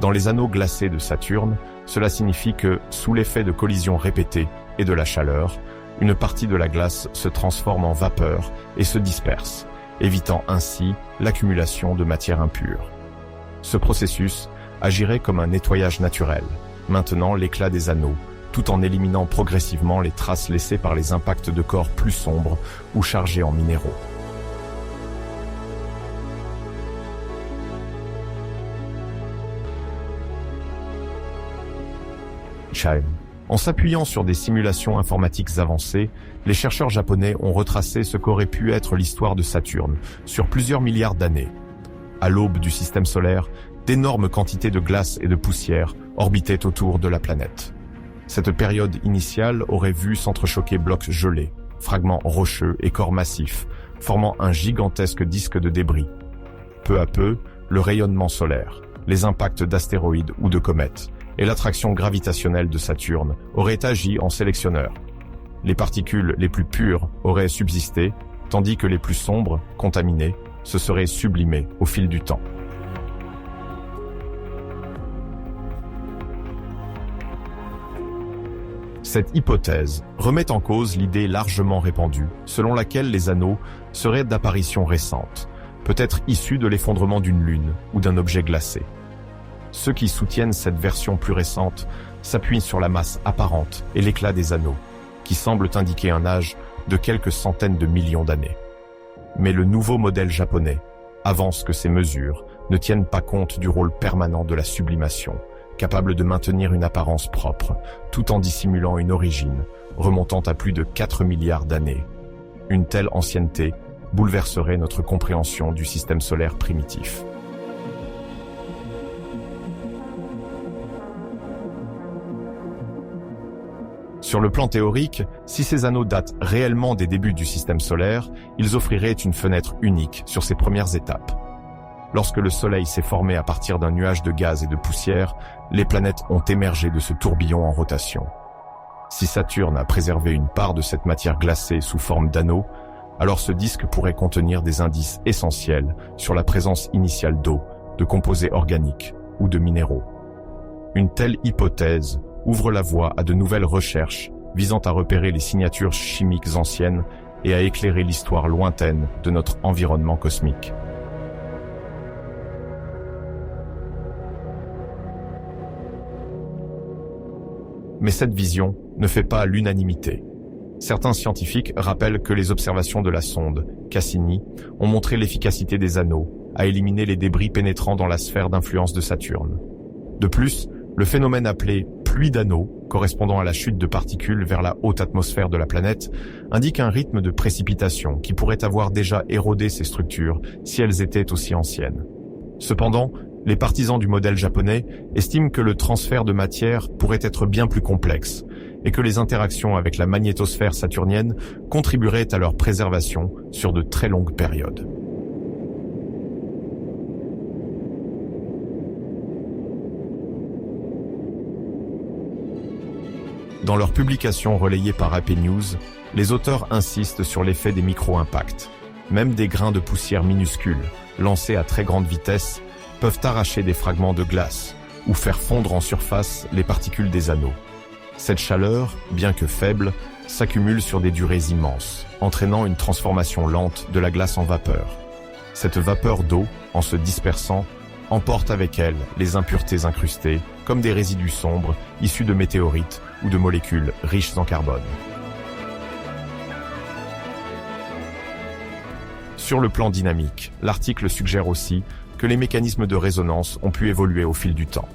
Dans les anneaux glacés de Saturne, cela signifie que, sous l'effet de collisions répétées et de la chaleur, une partie de la glace se transforme en vapeur et se disperse, évitant ainsi l'accumulation de matière impure. Ce processus agirait comme un nettoyage naturel, maintenant l'éclat des anneaux, tout en éliminant progressivement les traces laissées par les impacts de corps plus sombres ou chargés en minéraux. En s'appuyant sur des simulations informatiques avancées, les chercheurs japonais ont retracé ce qu'aurait pu être l'histoire de Saturne sur plusieurs milliards d'années. À l'aube du système solaire, d'énormes quantités de glace et de poussière orbitaient autour de la planète. Cette période initiale aurait vu s'entrechoquer blocs gelés, fragments rocheux et corps massifs, formant un gigantesque disque de débris. Peu à peu, le rayonnement solaire, les impacts d'astéroïdes ou de comètes, et l'attraction gravitationnelle de Saturne auraient agi en sélectionneur. Les particules les plus pures auraient subsisté, tandis que les plus sombres, contaminées, se seraient sublimées au fil du temps. Cette hypothèse remet en cause l'idée largement répandue, selon laquelle les anneaux seraient d'apparition récente, peut-être issus de l'effondrement d'une lune ou d'un objet glacé. Ceux qui soutiennent cette version plus récente s'appuient sur la masse apparente et l'éclat des anneaux, qui semblent indiquer un âge de quelques centaines de millions d'années. Mais le nouveau modèle japonais avance que ces mesures ne tiennent pas compte du rôle permanent de la sublimation, capable de maintenir une apparence propre, tout en dissimulant une origine remontant à plus de 4 milliards d'années. Une telle ancienneté bouleverserait notre compréhension du système solaire primitif. Sur le plan théorique, si ces anneaux datent réellement des débuts du système solaire, ils offriraient une fenêtre unique sur ces premières étapes. Lorsque le Soleil s'est formé à partir d'un nuage de gaz et de poussière, les planètes ont émergé de ce tourbillon en rotation. Si Saturne a préservé une part de cette matière glacée sous forme d'anneaux, alors ce disque pourrait contenir des indices essentiels sur la présence initiale d'eau, de composés organiques ou de minéraux. Une telle hypothèse ouvre la voie à de nouvelles recherches visant à repérer les signatures chimiques anciennes et à éclairer l'histoire lointaine de notre environnement cosmique. Mais cette vision ne fait pas l'unanimité. Certains scientifiques rappellent que les observations de la sonde Cassini ont montré l'efficacité des anneaux à éliminer les débris pénétrant dans la sphère d'influence de Saturne. De plus, le phénomène appelé pluie d'anneaux, correspondant à la chute de particules vers la haute atmosphère de la planète, indique un rythme de précipitation qui pourrait avoir déjà érodé ces structures si elles étaient aussi anciennes. Cependant, les partisans du modèle japonais estiment que le transfert de matière pourrait être bien plus complexe et que les interactions avec la magnétosphère saturnienne contribueraient à leur préservation sur de très longues périodes. Dans leur publication relayée par AP News, les auteurs insistent sur l'effet des micro-impacts. Même des grains de poussière minuscules, lancés à très grande vitesse, peuvent arracher des fragments de glace ou faire fondre en surface les particules des anneaux. Cette chaleur, bien que faible, s'accumule sur des durées immenses, entraînant une transformation lente de la glace en vapeur. Cette vapeur d'eau, en se dispersant, emporte avec elle les impuretés incrustées, comme des résidus sombres issus de météorites ou de molécules riches en carbone. Sur le plan dynamique, l'article suggère aussi que les mécanismes de résonance ont pu évoluer au fil du temps.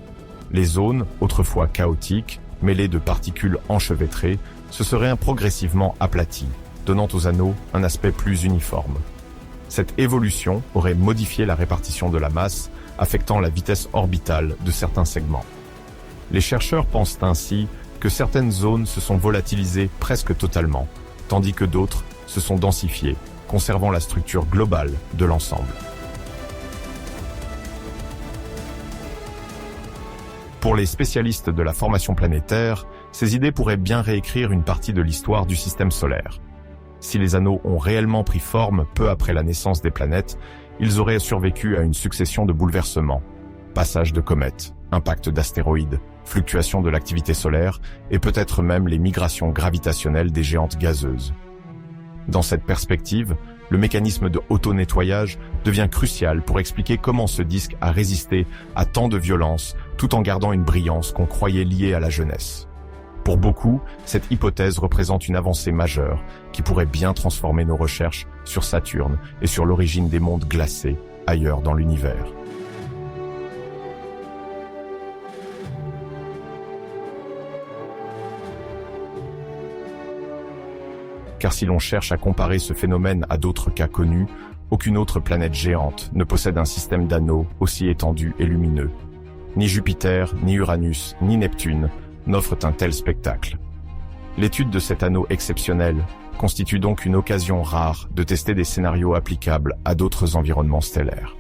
Les zones, autrefois chaotiques, mêlées de particules enchevêtrées, se seraient progressivement aplaties, donnant aux anneaux un aspect plus uniforme. Cette évolution aurait modifié la répartition de la masse, affectant la vitesse orbitale de certains segments. Les chercheurs pensent ainsi que certaines zones se sont volatilisées presque totalement, tandis que d'autres se sont densifiées, conservant la structure globale de l'ensemble. Pour les spécialistes de la formation planétaire, ces idées pourraient bien réécrire une partie de l'histoire du système solaire. Si les anneaux ont réellement pris forme peu après la naissance des planètes, ils auraient survécu à une succession de bouleversements. Passage de comètes, impact d'astéroïdes, fluctuations de l'activité solaire et peut-être même les migrations gravitationnelles des géantes gazeuses. Dans cette perspective, le mécanisme de auto-nettoyage devient crucial pour expliquer comment ce disque a résisté à tant de violence tout en gardant une brillance qu'on croyait liée à la jeunesse. Pour beaucoup, cette hypothèse représente une avancée majeure qui pourrait bien transformer nos recherches sur Saturne et sur l'origine des mondes glacés ailleurs dans l'univers. Car si l'on cherche à comparer ce phénomène à d'autres cas connus, aucune autre planète géante ne possède un système d'anneaux aussi étendu et lumineux. Ni Jupiter, ni Uranus, ni Neptune n'offrent un tel spectacle. L'étude de cet anneau exceptionnel constitue donc une occasion rare de tester des scénarios applicables à d'autres environnements stellaires.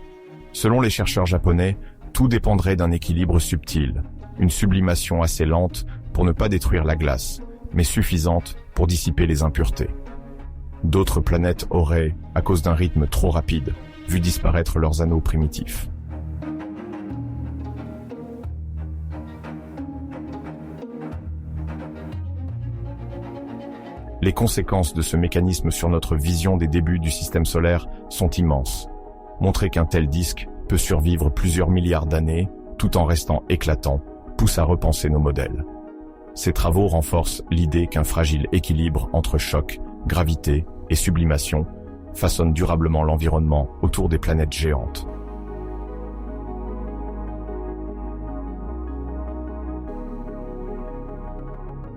Selon les chercheurs japonais, tout dépendrait d'un équilibre subtil, une sublimation assez lente pour ne pas détruire la glace, mais suffisante pour dissiper les impuretés. D'autres planètes auraient, à cause d'un rythme trop rapide, vu disparaître leurs anneaux primitifs. Les conséquences de ce mécanisme sur notre vision des débuts du système solaire sont immenses. Montrer qu'un tel disque peut survivre plusieurs milliards d'années, tout en restant éclatant, pousse à repenser nos modèles. Ces travaux renforcent l'idée qu'un fragile équilibre entre choc, gravité et sublimation façonne durablement l'environnement autour des planètes géantes.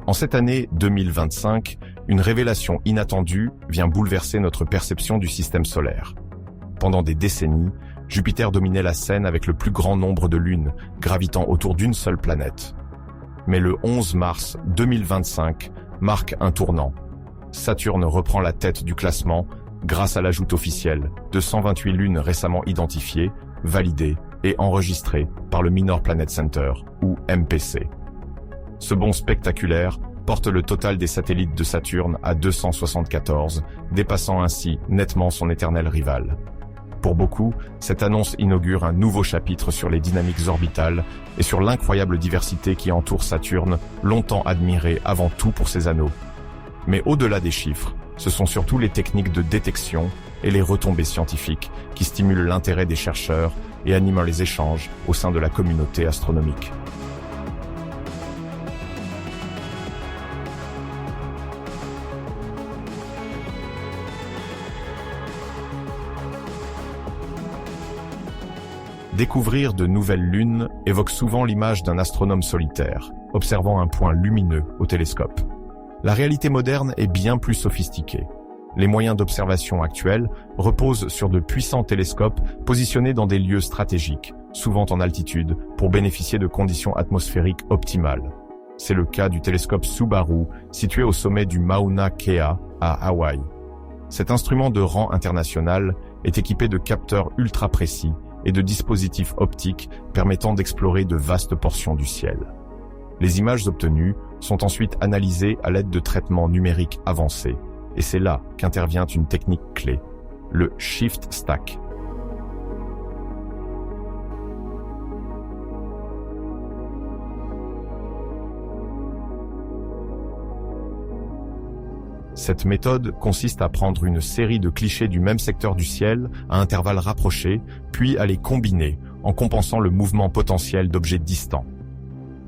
En cette année 2025, une révélation inattendue vient bouleverser notre perception du système solaire. Pendant des décennies, Jupiter dominait la scène avec le plus grand nombre de lunes, gravitant autour d'une seule planète. Mais le 11 mars 2025 marque un tournant. Saturne reprend la tête du classement grâce à l'ajout officiel de 128 lunes récemment identifiées, validées et enregistrées par le Minor Planet Center, ou MPC. Ce bond spectaculaire porte le total des satellites de Saturne à 274, dépassant ainsi nettement son éternel rival. Pour beaucoup, cette annonce inaugure un nouveau chapitre sur les dynamiques orbitales et sur l'incroyable diversité qui entoure Saturne, longtemps admirée avant tout pour ses anneaux. Mais au-delà des chiffres, ce sont surtout les techniques de détection et les retombées scientifiques qui stimulent l'intérêt des chercheurs et animent les échanges au sein de la communauté astronomique. Découvrir de nouvelles lunes évoque souvent l'image d'un astronome solitaire, observant un point lumineux au télescope. La réalité moderne est bien plus sophistiquée. Les moyens d'observation actuels reposent sur de puissants télescopes positionnés dans des lieux stratégiques, souvent en altitude, pour bénéficier de conditions atmosphériques optimales. C'est le cas du télescope Subaru, situé au sommet du Mauna Kea, à Hawaï. Cet instrument de rang international est équipé de capteurs ultra précis et de dispositifs optiques permettant d'explorer de vastes portions du ciel. Les images obtenues sont ensuite analysées à l'aide de traitements numériques avancés, et c'est là qu'intervient une technique clé, le Shift Stack. Cette méthode consiste à prendre une série de clichés du même secteur du ciel à intervalles rapprochés, puis à les combiner en compensant le mouvement potentiel d'objets distants.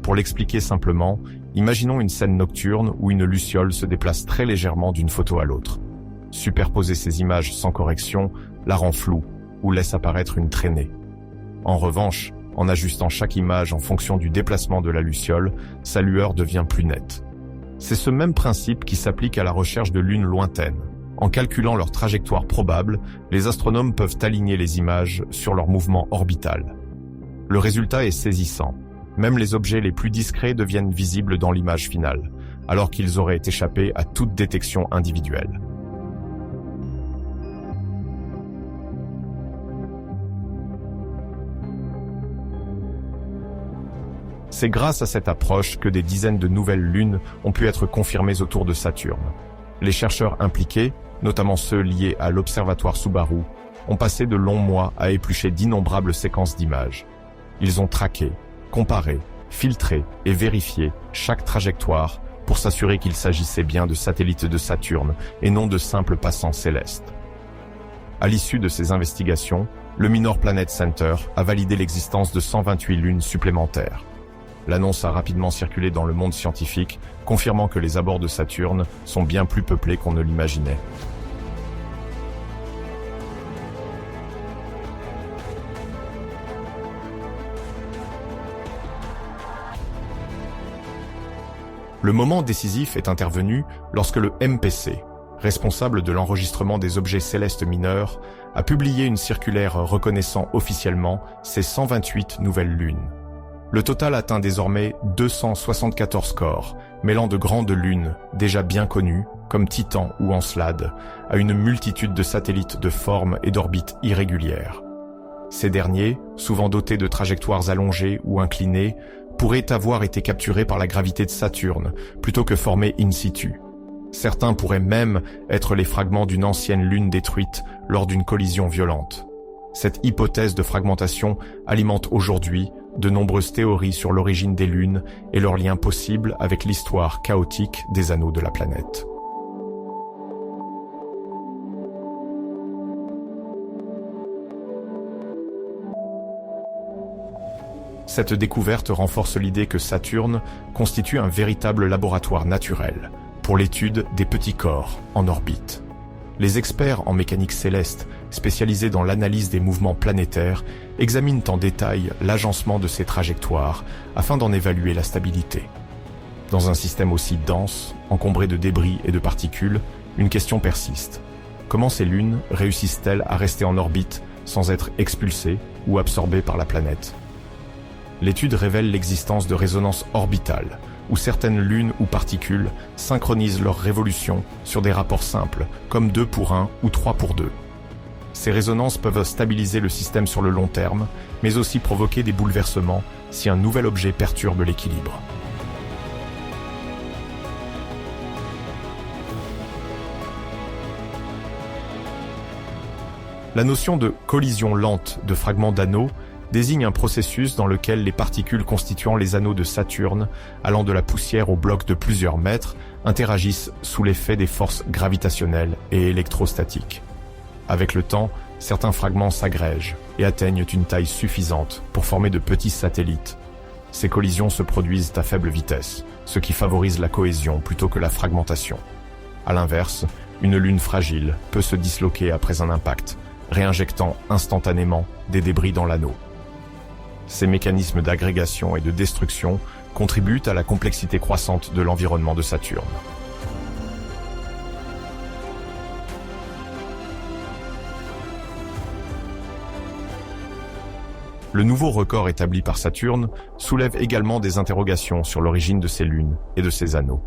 Pour l'expliquer simplement, imaginons une scène nocturne où une luciole se déplace très légèrement d'une photo à l'autre. Superposer ces images sans correction la rend floue ou laisse apparaître une traînée. En revanche, En ajustant chaque image en fonction du déplacement de la luciole, sa lueur devient plus nette. C'est ce même principe qui s'applique à la recherche de lunes lointaines. En calculant leur trajectoire probable, les astronomes peuvent aligner les images sur leur mouvement orbital. Le résultat est saisissant. Même les objets les plus discrets deviennent visibles dans l'image finale, alors qu'ils auraient échappé à toute détection individuelle. C'est grâce à cette approche que des dizaines de nouvelles lunes ont pu être confirmées autour de Saturne. Les chercheurs impliqués, notamment ceux liés à l'observatoire Subaru, ont passé de longs mois à éplucher d'innombrables séquences d'images. Ils ont traqué, comparé, filtré et vérifié chaque trajectoire pour s'assurer qu'il s'agissait bien de satellites de Saturne et non de simples passants célestes. À l'issue de ces investigations, le Minor Planet Center a validé l'existence de 128 lunes supplémentaires. L'annonce a rapidement circulé dans le monde scientifique, confirmant que les abords de Saturne sont bien plus peuplés qu'on ne l'imaginait. Le moment décisif est intervenu lorsque le MPC, responsable de l'enregistrement des objets célestes mineurs, a publié une circulaire reconnaissant officiellement ces 128 nouvelles lunes. Le total atteint désormais 274 corps, mêlant de grandes lunes, déjà bien connues, comme Titan ou Encelade, à une multitude de satellites de forme et d'orbites irrégulières. Ces derniers, souvent dotés de trajectoires allongées ou inclinées, pourraient avoir été capturés par la gravité de Saturne, plutôt que formés in situ. Certains pourraient même être les fragments d'une ancienne lune détruite lors d'une collision violente. Cette hypothèse de fragmentation alimente aujourd'hui de nombreuses théories sur l'origine des lunes et leur lien possible avec l'histoire chaotique des anneaux de la planète. Cette découverte renforce l'idée que Saturne constitue un véritable laboratoire naturel pour l'étude des petits corps en orbite. Les experts en mécanique céleste, spécialisés dans l'analyse des mouvements planétaires, examinent en détail l'agencement de ces trajectoires afin d'en évaluer la stabilité. Dans un système aussi dense, encombré de débris et de particules, une question persiste. Comment ces lunes réussissent-elles à rester en orbite sans être expulsées ou absorbées par la planète ? L'étude révèle l'existence de résonances orbitales, où certaines lunes ou particules synchronisent leur révolution sur des rapports simples, comme 2:1 ou 3:2. Ces résonances peuvent stabiliser le système sur le long terme, mais aussi provoquer des bouleversements si un nouvel objet perturbe l'équilibre. La notion de collision lente de fragments d'anneaux désigne un processus dans lequel les particules constituant les anneaux de Saturne, allant de la poussière au bloc de plusieurs mètres, interagissent sous l'effet des forces gravitationnelles et électrostatiques. Avec le temps, certains fragments s'agrègent et atteignent une taille suffisante pour former de petits satellites. Ces collisions se produisent à faible vitesse, ce qui favorise la cohésion plutôt que la fragmentation. À l'inverse, une lune fragile peut se disloquer après un impact, réinjectant instantanément des débris dans l'anneau. Ces mécanismes d'agrégation et de destruction contribuent à la complexité croissante de l'environnement de Saturne. Le nouveau record établi par Saturne soulève également des interrogations sur l'origine de ces lunes et de ces anneaux.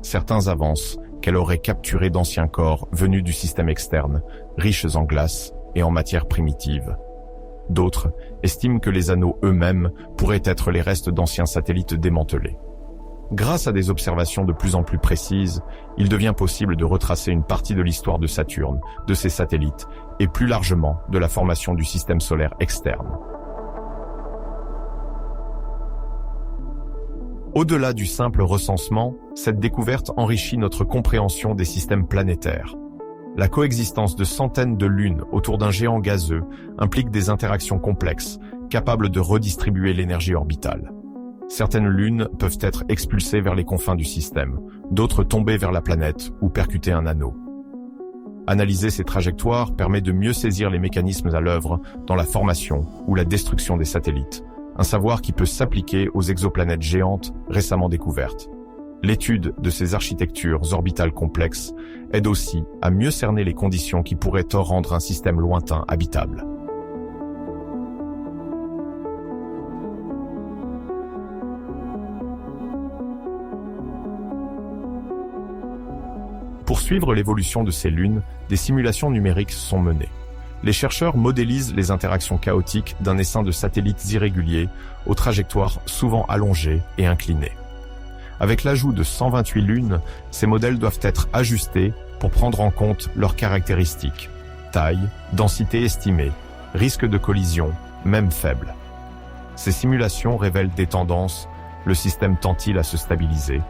Certains avancent qu'elle aurait capturé d'anciens corps venus du système externe, riches en glace et en matière primitive. D'autres estiment que les anneaux eux-mêmes pourraient être les restes d'anciens satellites démantelés. Grâce à des observations de plus en plus précises, il devient possible de retracer une partie de l'histoire de Saturne, de ses satellites et plus largement de la formation du système solaire externe. Au-delà du simple recensement, cette découverte enrichit notre compréhension des systèmes planétaires. La coexistence de centaines de lunes autour d'un géant gazeux implique des interactions complexes, capables de redistribuer l'énergie orbitale. Certaines lunes peuvent être expulsées vers les confins du système, d'autres tomber vers la planète ou percuter un anneau. Analyser ces trajectoires permet de mieux saisir les mécanismes à l'œuvre dans la formation ou la destruction des satellites, un savoir qui peut s'appliquer aux exoplanètes géantes récemment découvertes. L'étude de ces architectures orbitales complexes aide aussi à mieux cerner les conditions qui pourraient rendre un système lointain habitable. Pour suivre l'évolution de ces lunes, des simulations numériques sont menées. Les chercheurs modélisent les interactions chaotiques d'un essaim de satellites irréguliers aux trajectoires souvent allongées et inclinées. Avec l'ajout de 128 lunes, ces modèles doivent être ajustés pour prendre en compte leurs caractéristiques, taille, densité estimée, risque de collision, même faible. Ces simulations révèlent des tendances. Le système tend-il à se stabiliser?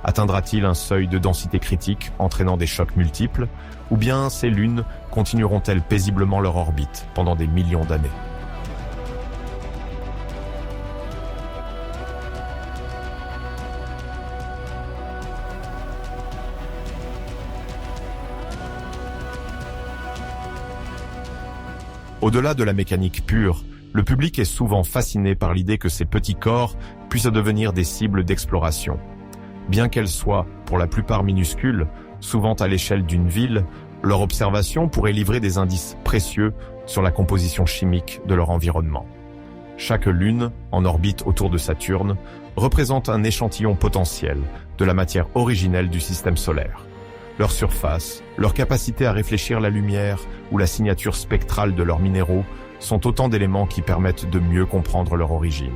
Atteindra-t-il un seuil de densité critique entraînant des chocs multiples? Ou bien ces lunes continueront-elles paisiblement leur orbite pendant des millions d'années? Au-delà de la mécanique pure, le public est souvent fasciné par l'idée que ces petits corps puissent devenir des cibles d'exploration. Bien qu'elles soient, pour la plupart minuscules, souvent à l'échelle d'une ville, leur observation pourrait livrer des indices précieux sur la composition chimique de leur environnement. Chaque lune, en orbite autour de Saturne, représente un échantillon potentiel de la matière originelle du système solaire. Leur surface, leur capacité à réfléchir la lumière ou la signature spectrale de leurs minéraux sont autant d'éléments qui permettent de mieux comprendre leur origine.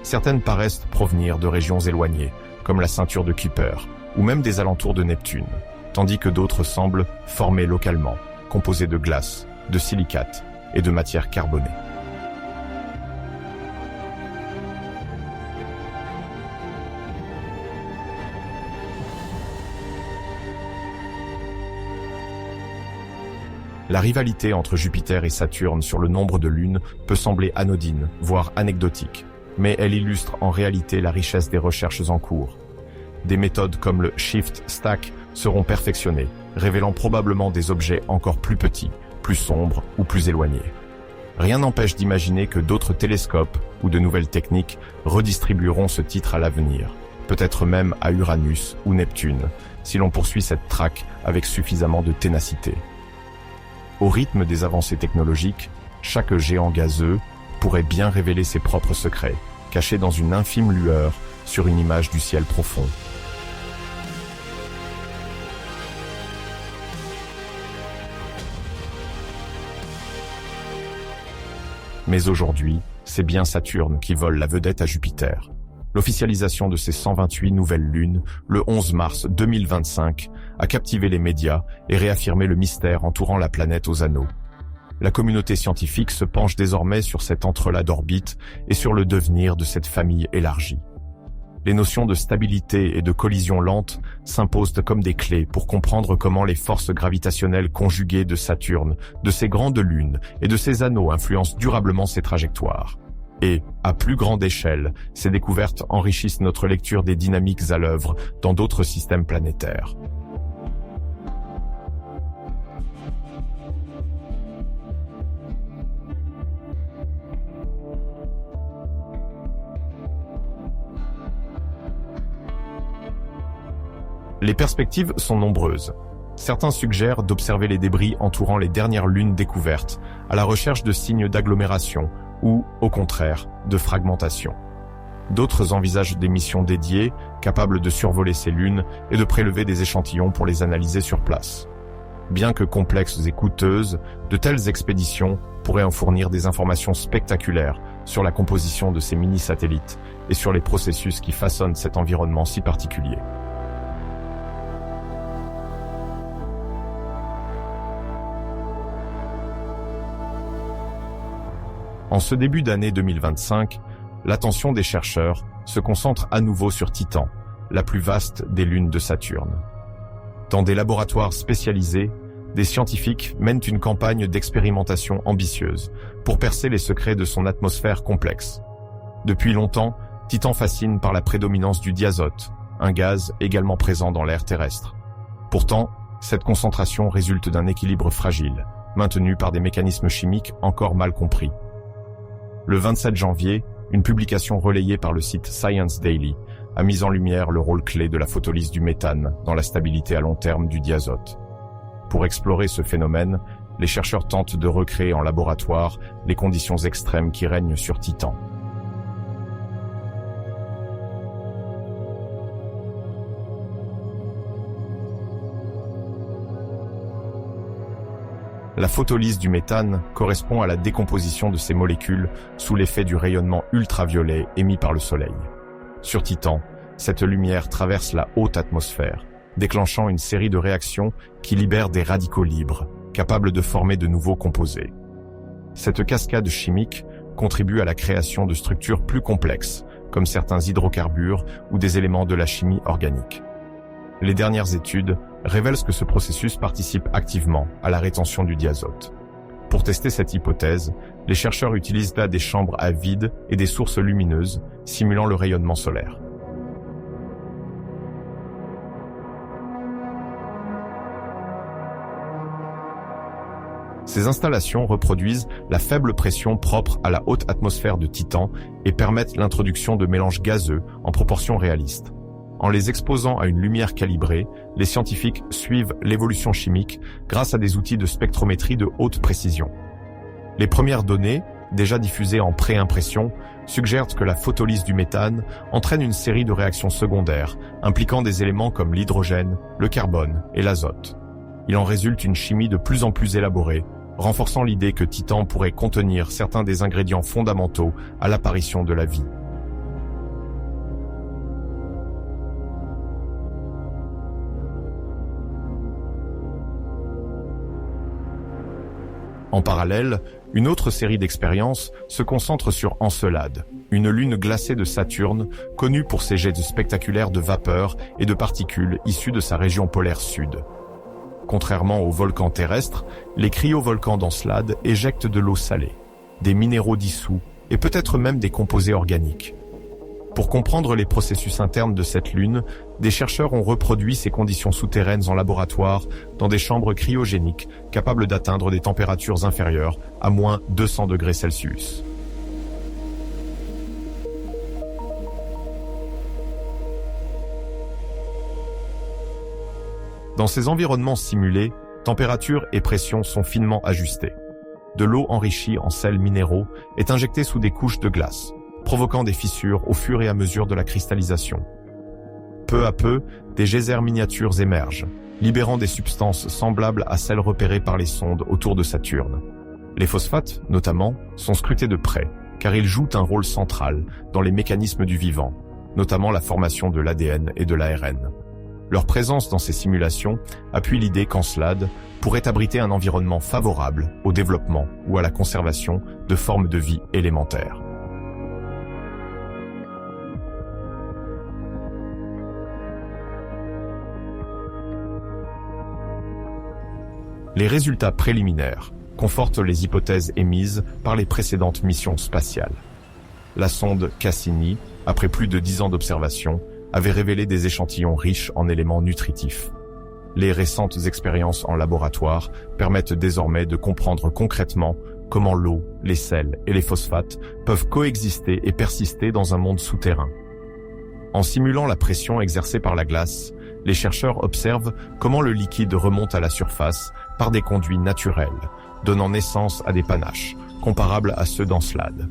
Certaines paraissent provenir de régions éloignées, comme la ceinture de Kuiper, ou même des alentours de Neptune, tandis que d'autres semblent formées localement, composées de glace, de silicates et de matière carbonée. La rivalité entre Jupiter et Saturne sur le nombre de lunes peut sembler anodine, voire anecdotique, mais elle illustre en réalité la richesse des recherches en cours. Des méthodes comme le Shift Stack seront perfectionnées, révélant probablement des objets encore plus petits, plus sombres ou plus éloignés. Rien n'empêche d'imaginer que d'autres télescopes ou de nouvelles techniques redistribueront ce titre à l'avenir, peut-être même à Uranus ou Neptune, si l'on poursuit cette traque avec suffisamment de ténacité. Au rythme des avancées technologiques, chaque géant gazeux pourrait bien révéler ses propres secrets, cachés dans une infime lueur sur une image du ciel profond. Mais aujourd'hui, c'est bien Saturne qui vole la vedette à Jupiter. L'officialisation de ces 128 nouvelles lunes, le 11 mars 2025, a captivé les médias et réaffirmé le mystère entourant la planète aux anneaux. La communauté scientifique se penche désormais sur cet entrelac d'orbites et sur le devenir de cette famille élargie. Les notions de stabilité et de collision lente s'imposent comme des clés pour comprendre comment les forces gravitationnelles conjuguées de Saturne, de ses grandes lunes et de ses anneaux influencent durablement ses trajectoires. Et, à plus grande échelle, ces découvertes enrichissent notre lecture des dynamiques à l'œuvre dans d'autres systèmes planétaires. Les perspectives sont nombreuses. Certains suggèrent d'observer les débris entourant les dernières lunes découvertes, à la recherche de signes d'agglomération ou, au contraire, de fragmentation. D'autres envisagent des missions dédiées, capables de survoler ces lunes et de prélever des échantillons pour les analyser sur place. Bien que complexes et coûteuses, de telles expéditions pourraient en fournir des informations spectaculaires sur la composition de ces mini-satellites et sur les processus qui façonnent cet environnement si particulier. En ce début d'année 2025, l'attention des chercheurs se concentre à nouveau sur Titan, la plus vaste des lunes de Saturne. Dans des laboratoires spécialisés, des scientifiques mènent une campagne d'expérimentation ambitieuse pour percer les secrets de son atmosphère complexe. Depuis longtemps, Titan fascine par la prédominance du diazote, un gaz également présent dans l'air terrestre. Pourtant, cette concentration résulte d'un équilibre fragile, maintenu par des mécanismes chimiques encore mal compris. Le 27 janvier, une publication relayée par le site Science Daily a mis en lumière le rôle clé de la photolyse du méthane dans la stabilité à long terme du diazote. Pour explorer ce phénomène, les chercheurs tentent de recréer en laboratoire les conditions extrêmes qui règnent sur Titan. La photolyse du méthane correspond à la décomposition de ces molécules sous l'effet du rayonnement ultraviolet émis par le Soleil. Sur Titan, cette lumière traverse la haute atmosphère, déclenchant une série de réactions qui libèrent des radicaux libres, capables de former de nouveaux composés. Cette cascade chimique contribue à la création de structures plus complexes, comme certains hydrocarbures ou des éléments de la chimie organique. Les dernières études révèlent que ce processus participe activement à la rétention du diazote. Pour tester cette hypothèse, les chercheurs utilisent là des chambres à vide et des sources lumineuses, simulant le rayonnement solaire. Ces installations reproduisent la faible pression propre à la haute atmosphère de Titan et permettent l'introduction de mélanges gazeux en proportions réalistes. En les exposant à une lumière calibrée, les scientifiques suivent l'évolution chimique grâce à des outils de spectrométrie de haute précision. Les premières données, déjà diffusées en pré-impression, suggèrent que la photolyse du méthane entraîne une série de réactions secondaires impliquant des éléments comme l'hydrogène, le carbone et l'azote. Il en résulte une chimie de plus en plus élaborée, renforçant l'idée que Titan pourrait contenir certains des ingrédients fondamentaux à l'apparition de la vie. En parallèle, une autre série d'expériences se concentre sur Encelade, une lune glacée de Saturne connue pour ses jets spectaculaires de vapeur et de particules issues de sa région polaire sud. Contrairement aux volcans terrestres, les cryovolcans d'Encelade éjectent de l'eau salée, des minéraux dissous et peut-être même des composés organiques. Pour comprendre les processus internes de cette lune, des chercheurs ont reproduit ces conditions souterraines en laboratoire dans des chambres cryogéniques capables d'atteindre des températures inférieures à moins 200 degrés Celsius. Dans ces environnements simulés, température et pression sont finement ajustées. De l'eau enrichie en sels minéraux est injectée sous des couches de glace, provoquant des fissures au fur et à mesure de la cristallisation. Peu à peu, des geysers miniatures émergent, libérant des substances semblables à celles repérées par les sondes autour de Saturne. Les phosphates, notamment, sont scrutés de près, car ils jouent un rôle central dans les mécanismes du vivant, notamment la formation de l'ADN et de l'ARN. Leur présence dans ces simulations appuie l'idée qu'Encelade pourrait abriter un environnement favorable au développement ou à la conservation de formes de vie élémentaires. Les résultats préliminaires confortent les hypothèses émises par les précédentes missions spatiales. La sonde Cassini, après plus de 10 ans d'observation, avait révélé des échantillons riches en éléments nutritifs. Les récentes expériences en laboratoire permettent désormais de comprendre concrètement comment l'eau, les sels et les phosphates peuvent coexister et persister dans un monde souterrain. En simulant la pression exercée par la glace, les chercheurs observent comment le liquide remonte à la surface par des conduits naturels, donnant naissance à des panaches, comparables à ceux d'Encelade.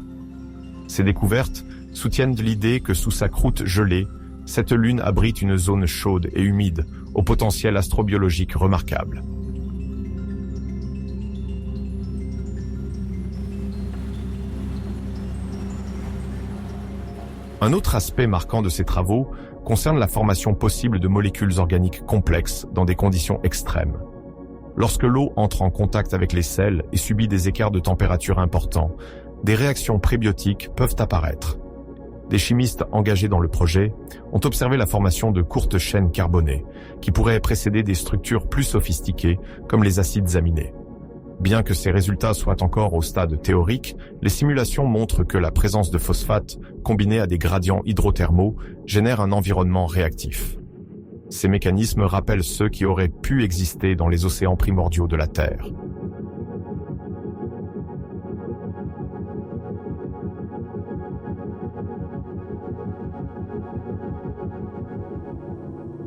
Ces découvertes soutiennent l'idée que sous sa croûte gelée, cette lune abrite une zone chaude et humide, au potentiel astrobiologique remarquable. Un autre aspect marquant de ces travaux concerne la formation possible de molécules organiques complexes dans des conditions extrêmes. Lorsque l'eau entre en contact avec les sels et subit des écarts de température importants, des réactions prébiotiques peuvent apparaître. Des chimistes engagés dans le projet ont observé la formation de courtes chaînes carbonées, qui pourraient précéder des structures plus sophistiquées comme les acides aminés. Bien que ces résultats soient encore au stade théorique, les simulations montrent que la présence de phosphate, combinée à des gradients hydrothermaux, génère un environnement réactif. Ces mécanismes rappellent ceux qui auraient pu exister dans les océans primordiaux de la Terre.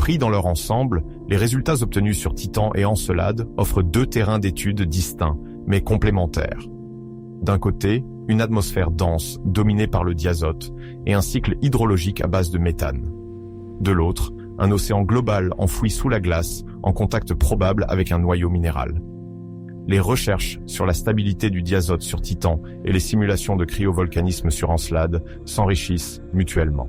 Pris dans leur ensemble, les résultats obtenus sur Titan et Encelade offrent deux terrains d'études distincts, mais complémentaires. D'un côté, une atmosphère dense, dominée par le diazote, et un cycle hydrologique à base de méthane. De l'autre, un océan global enfoui sous la glace, en contact probable avec un noyau minéral. Les recherches sur la stabilité du diazote sur Titan et les simulations de cryovolcanisme sur Encelade s'enrichissent mutuellement.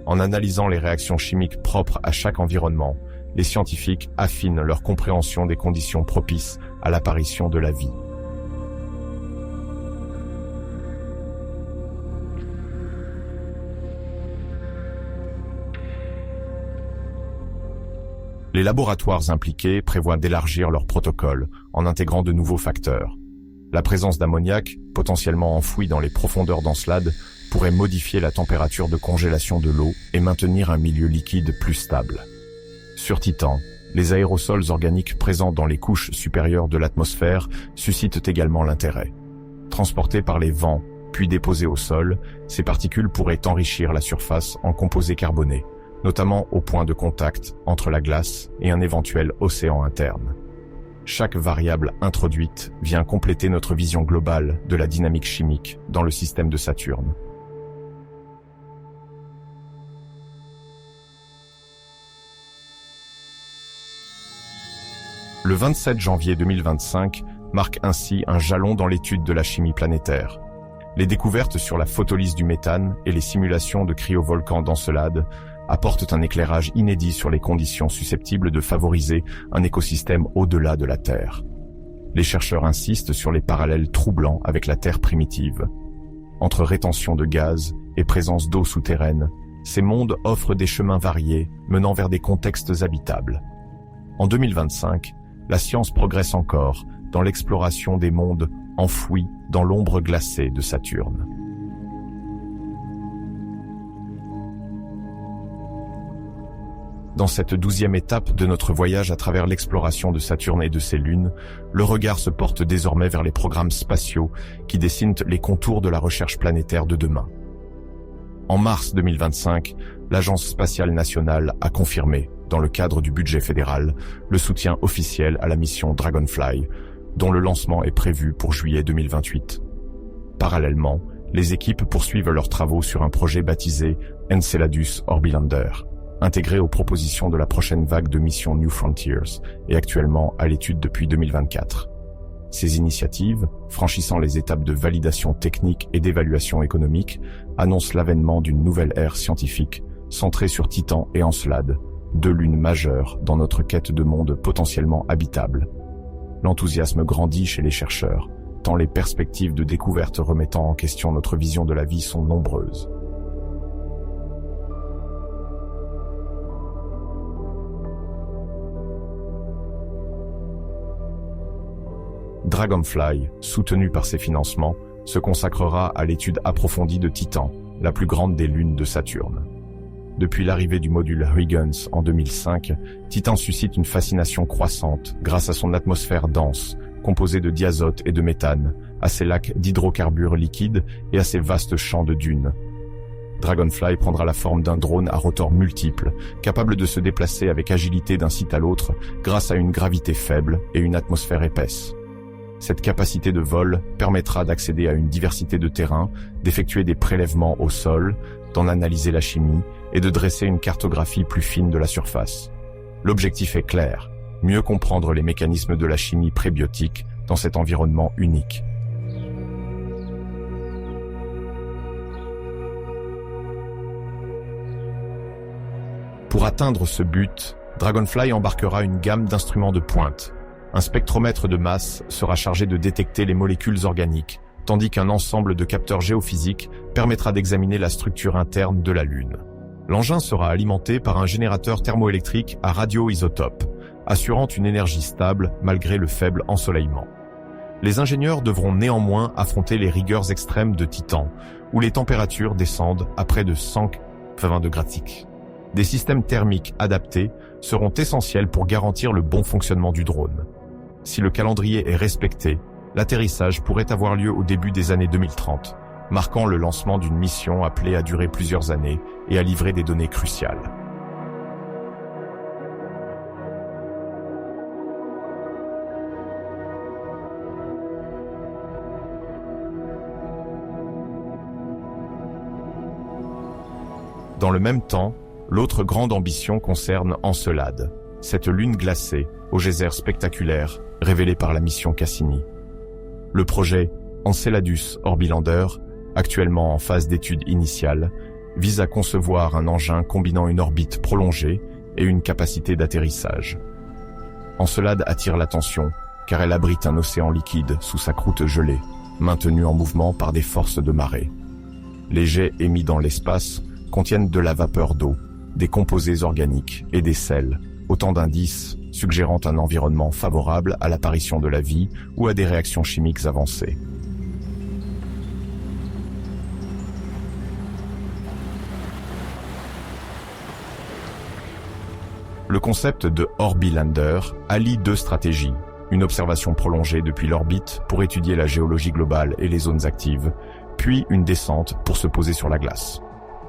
En analysant les réactions chimiques propres à chaque environnement, les scientifiques affinent leur compréhension des conditions propices à l'apparition de la vie. Les laboratoires impliqués prévoient d'élargir leur protocole en intégrant de nouveaux facteurs. La présence d'ammoniac, potentiellement enfoui dans les profondeurs d'Encelade, pourrait modifier la température de congélation de l'eau et maintenir un milieu liquide plus stable. Sur Titan, les aérosols organiques présents dans les couches supérieures de l'atmosphère suscitent également l'intérêt. Transportés par les vents, puis déposés au sol, ces particules pourraient enrichir la surface en composés carbonés, notamment au point de contact entre la glace et un éventuel océan interne. Chaque variable introduite vient compléter notre vision globale de la dynamique chimique dans le système de Saturne. Le 27 janvier 2025 marque ainsi un jalon dans l'étude de la chimie planétaire. Les découvertes sur la photolyse du méthane et les simulations de cryovolcans d'Encelade apportent un éclairage inédit sur les conditions susceptibles de favoriser un écosystème au-delà de la Terre. Les chercheurs insistent sur les parallèles troublants avec la Terre primitive. Entre rétention de gaz et présence d'eau souterraine, ces mondes offrent des chemins variés menant vers des contextes habitables. En 2025, la science progresse encore dans l'exploration des mondes enfouis dans l'ombre glacée de Saturne. Dans cette 12e étape de notre voyage à travers l'exploration de Saturne et de ses lunes, le regard se porte désormais vers les programmes spatiaux qui dessinent les contours de la recherche planétaire de demain. En mars 2025, l'Agence spatiale nationale a confirmé, dans le cadre du budget fédéral, le soutien officiel à la mission Dragonfly, dont le lancement est prévu pour juillet 2028. Parallèlement, les équipes poursuivent leurs travaux sur un projet baptisé Enceladus Orbilander, intégré aux propositions de la prochaine vague de missions New Frontiers et actuellement à l'étude depuis 2024. Ces initiatives, franchissant les étapes de validation technique et d'évaluation économique, annoncent l'avènement d'une nouvelle ère scientifique centrée sur Titan et Encelade, deux lunes majeures dans notre quête de mondes potentiellement habitables. L'enthousiasme grandit chez les chercheurs, tant les perspectives de découverte remettant en question notre vision de la vie sont nombreuses. Dragonfly, soutenu par ses financements, se consacrera à l'étude approfondie de Titan, la plus grande des lunes de Saturne. Depuis l'arrivée du module Huygens en 2005, Titan suscite une fascination croissante grâce à son atmosphère dense, composée de diazote et de méthane, à ses lacs d'hydrocarbures liquides et à ses vastes champs de dunes. Dragonfly prendra la forme d'un drone à rotors multiples, capable de se déplacer avec agilité d'un site à l'autre grâce à une gravité faible et une atmosphère épaisse. Cette capacité de vol permettra d'accéder à une diversité de terrains, d'effectuer des prélèvements au sol, d'en analyser la chimie et de dresser une cartographie plus fine de la surface. L'objectif est clair, mieux comprendre les mécanismes de la chimie prébiotique dans cet environnement unique. Pour atteindre ce but, Dragonfly embarquera une gamme d'instruments de pointe. Un spectromètre de masse sera chargé de détecter les molécules organiques, tandis qu'un ensemble de capteurs géophysiques permettra d'examiner la structure interne de la Lune. L'engin sera alimenté par un générateur thermoélectrique à radioisotope, assurant une énergie stable malgré le faible ensoleillement. Les ingénieurs devront néanmoins affronter les rigueurs extrêmes de Titan, où les températures descendent à près de 120 degrés. Des systèmes thermiques adaptés seront essentiels pour garantir le bon fonctionnement du drone. Si le calendrier est respecté, l'atterrissage pourrait avoir lieu au début des années 2030, marquant le lancement d'une mission appelée à durer plusieurs années et à livrer des données cruciales. Dans le même temps, l'autre grande ambition concerne Encelade, cette lune glacée au geyser spectaculaire révélée par la mission Cassini. Le projet Enceladus Orbilander, actuellement en phase d'étude initiale, vise à concevoir un engin combinant une orbite prolongée et une capacité d'atterrissage. Encelade attire l'attention car elle abrite un océan liquide sous sa croûte gelée, maintenu en mouvement par des forces de marée. Les jets émis dans l'espace contiennent de la vapeur d'eau, des composés organiques et des sels, autant d'indices suggérant un environnement favorable à l'apparition de la vie ou à des réactions chimiques avancées. Le concept de Orbilander allie deux stratégies, une observation prolongée depuis l'orbite pour étudier la géologie globale et les zones actives, puis une descente pour se poser sur la glace.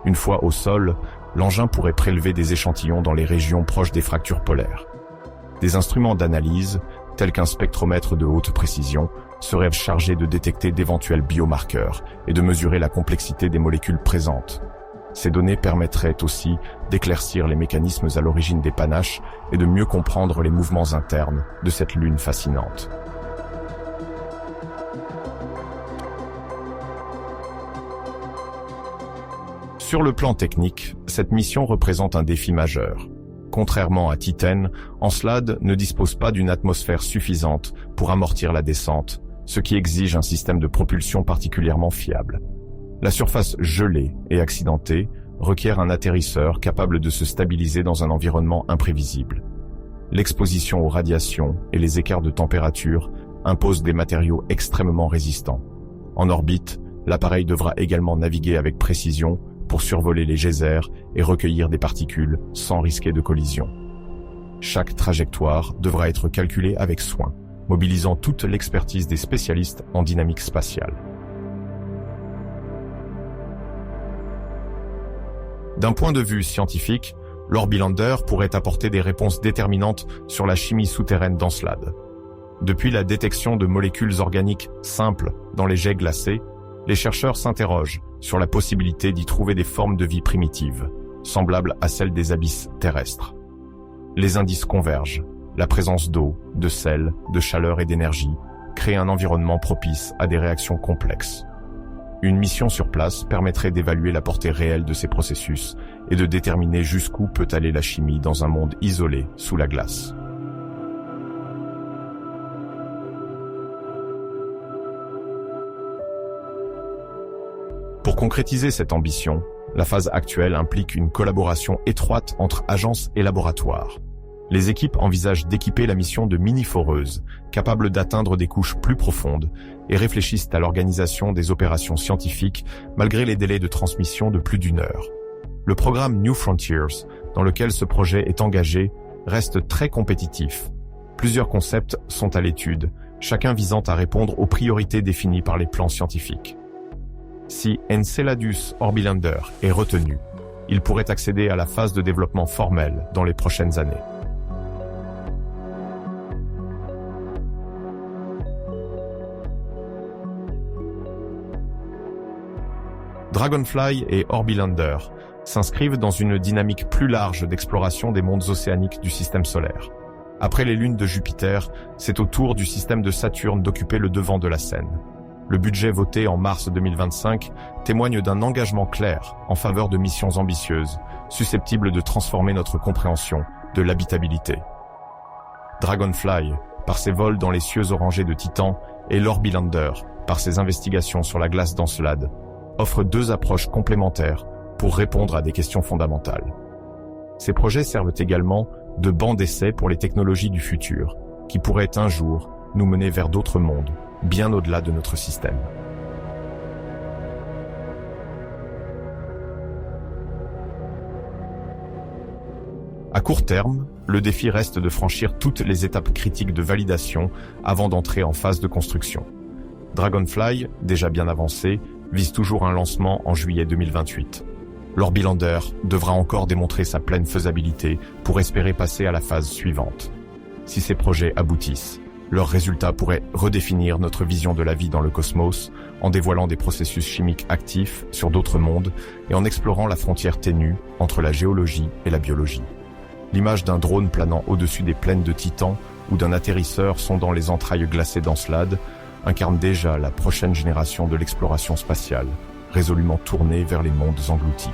Une fois au sol, l'engin pourrait prélever des échantillons dans les régions proches des fractures polaires. Des instruments d'analyse, tels qu'un spectromètre de haute précision, seraient chargés de détecter d'éventuels biomarqueurs et de mesurer la complexité des molécules présentes. Ces données permettraient aussi d'éclaircir les mécanismes à l'origine des panaches et de mieux comprendre les mouvements internes de cette lune fascinante. Sur le plan technique, cette mission représente un défi majeur. Contrairement à Titan, Encelade ne dispose pas d'une atmosphère suffisante pour amortir la descente, ce qui exige un système de propulsion particulièrement fiable. La surface gelée et accidentée requiert un atterrisseur capable de se stabiliser dans un environnement imprévisible. L'exposition aux radiations et les écarts de température imposent des matériaux extrêmement résistants. En orbite, l'appareil devra également naviguer avec précision pour survoler les geysers et recueillir des particules sans risquer de collision. Chaque trajectoire devra être calculée avec soin, mobilisant toute l'expertise des spécialistes en dynamique spatiale. D'un point de vue scientifique, l'Orbilander pourrait apporter des réponses déterminantes sur la chimie souterraine d'Encelade. Depuis la détection de molécules organiques simples dans les jets glacés, les chercheurs s'interrogent sur la possibilité d'y trouver des formes de vie primitives, semblables à celles des abysses terrestres. Les indices convergent. La présence d'eau, de sel, de chaleur et d'énergie crée un environnement propice à des réactions complexes. Une mission sur place permettrait d'évaluer la portée réelle de ces processus et de déterminer jusqu'où peut aller la chimie dans un monde isolé sous la glace. Pour concrétiser cette ambition, la phase actuelle implique une collaboration étroite entre agences et laboratoires. Les équipes envisagent d'équiper la mission de mini-foreuses, capables d'atteindre des couches plus profondes, et réfléchissent à l'organisation des opérations scientifiques malgré les délais de transmission de plus d'1 heure. Le programme New Frontiers, dans lequel ce projet est engagé, reste très compétitif. Plusieurs concepts sont à l'étude, chacun visant à répondre aux priorités définies par les plans scientifiques. Si Enceladus Orbilander est retenu, il pourrait accéder à la phase de développement formel dans les prochaines années. Dragonfly et Orbilander s'inscrivent dans une dynamique plus large d'exploration des mondes océaniques du système solaire. Après les lunes de Jupiter, c'est au tour du système de Saturne d'occuper le devant de la scène. Le budget voté en mars 2025 témoigne d'un engagement clair en faveur de missions ambitieuses, susceptibles de transformer notre compréhension de l'habitabilité. Dragonfly, par ses vols dans les cieux orangés de Titan, et l'Orbilander, par ses investigations sur la glace d'Encelade, offrent deux approches complémentaires pour répondre à des questions fondamentales. Ces projets servent également de banc d'essai pour les technologies du futur, qui pourraient un jour nous mener vers d'autres mondes, bien au-delà de notre système. À court terme, le défi reste de franchir toutes les étapes critiques de validation avant d'entrer en phase de construction. Dragonfly, déjà bien avancé, vise toujours un lancement en juillet 2028. L'Orbilander devra encore démontrer sa pleine faisabilité pour espérer passer à la phase suivante. Si ces projets aboutissent, Leurs résultats pourraient redéfinir notre vision de la vie dans le cosmos, en dévoilant des processus chimiques actifs sur d'autres mondes et en explorant la frontière ténue entre la géologie et la biologie. L'image d'un drone planant au-dessus des plaines de Titan ou d'un atterrisseur sondant les entrailles glacées d'Encelade incarne déjà la prochaine génération de l'exploration spatiale, résolument tournée vers les mondes engloutis.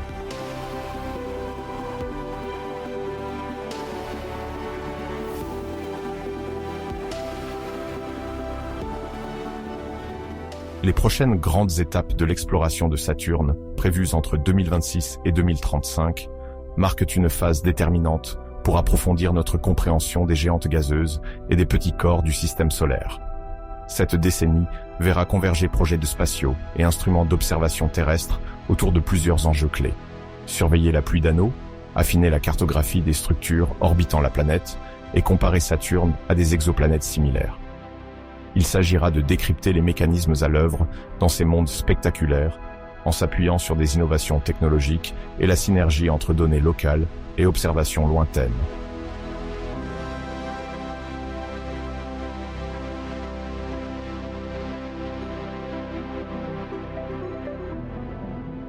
Les prochaines grandes étapes de l'exploration de Saturne, prévues entre 2026 et 2035, marquent une phase déterminante pour approfondir notre compréhension des géantes gazeuses et des petits corps du système solaire. Cette décennie verra converger projets de spatiaux et instruments d'observation terrestre autour de plusieurs enjeux clés. Surveiller la pluie d'anneaux, affiner la cartographie des structures orbitant la planète et comparer Saturne à des exoplanètes similaires. Il s'agira de décrypter les mécanismes à l'œuvre dans ces mondes spectaculaires, en s'appuyant sur des innovations technologiques et la synergie entre données locales et observations lointaines.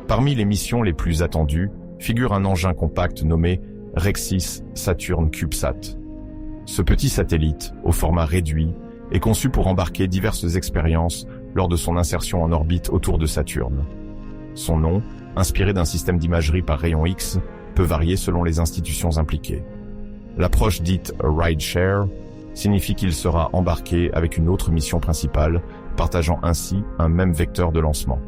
Parmi les missions les plus attendues figure un engin compact nommé Rexis Saturn CubeSat. Ce petit satellite, au format réduit, est conçu pour embarquer diverses expériences lors de son insertion en orbite autour de Saturne. Son nom, inspiré d'un système d'imagerie par rayon X, peut varier selon les institutions impliquées. L'approche dite rideshare signifie qu'il sera embarqué avec une autre mission principale, partageant ainsi un même vecteur de lancement.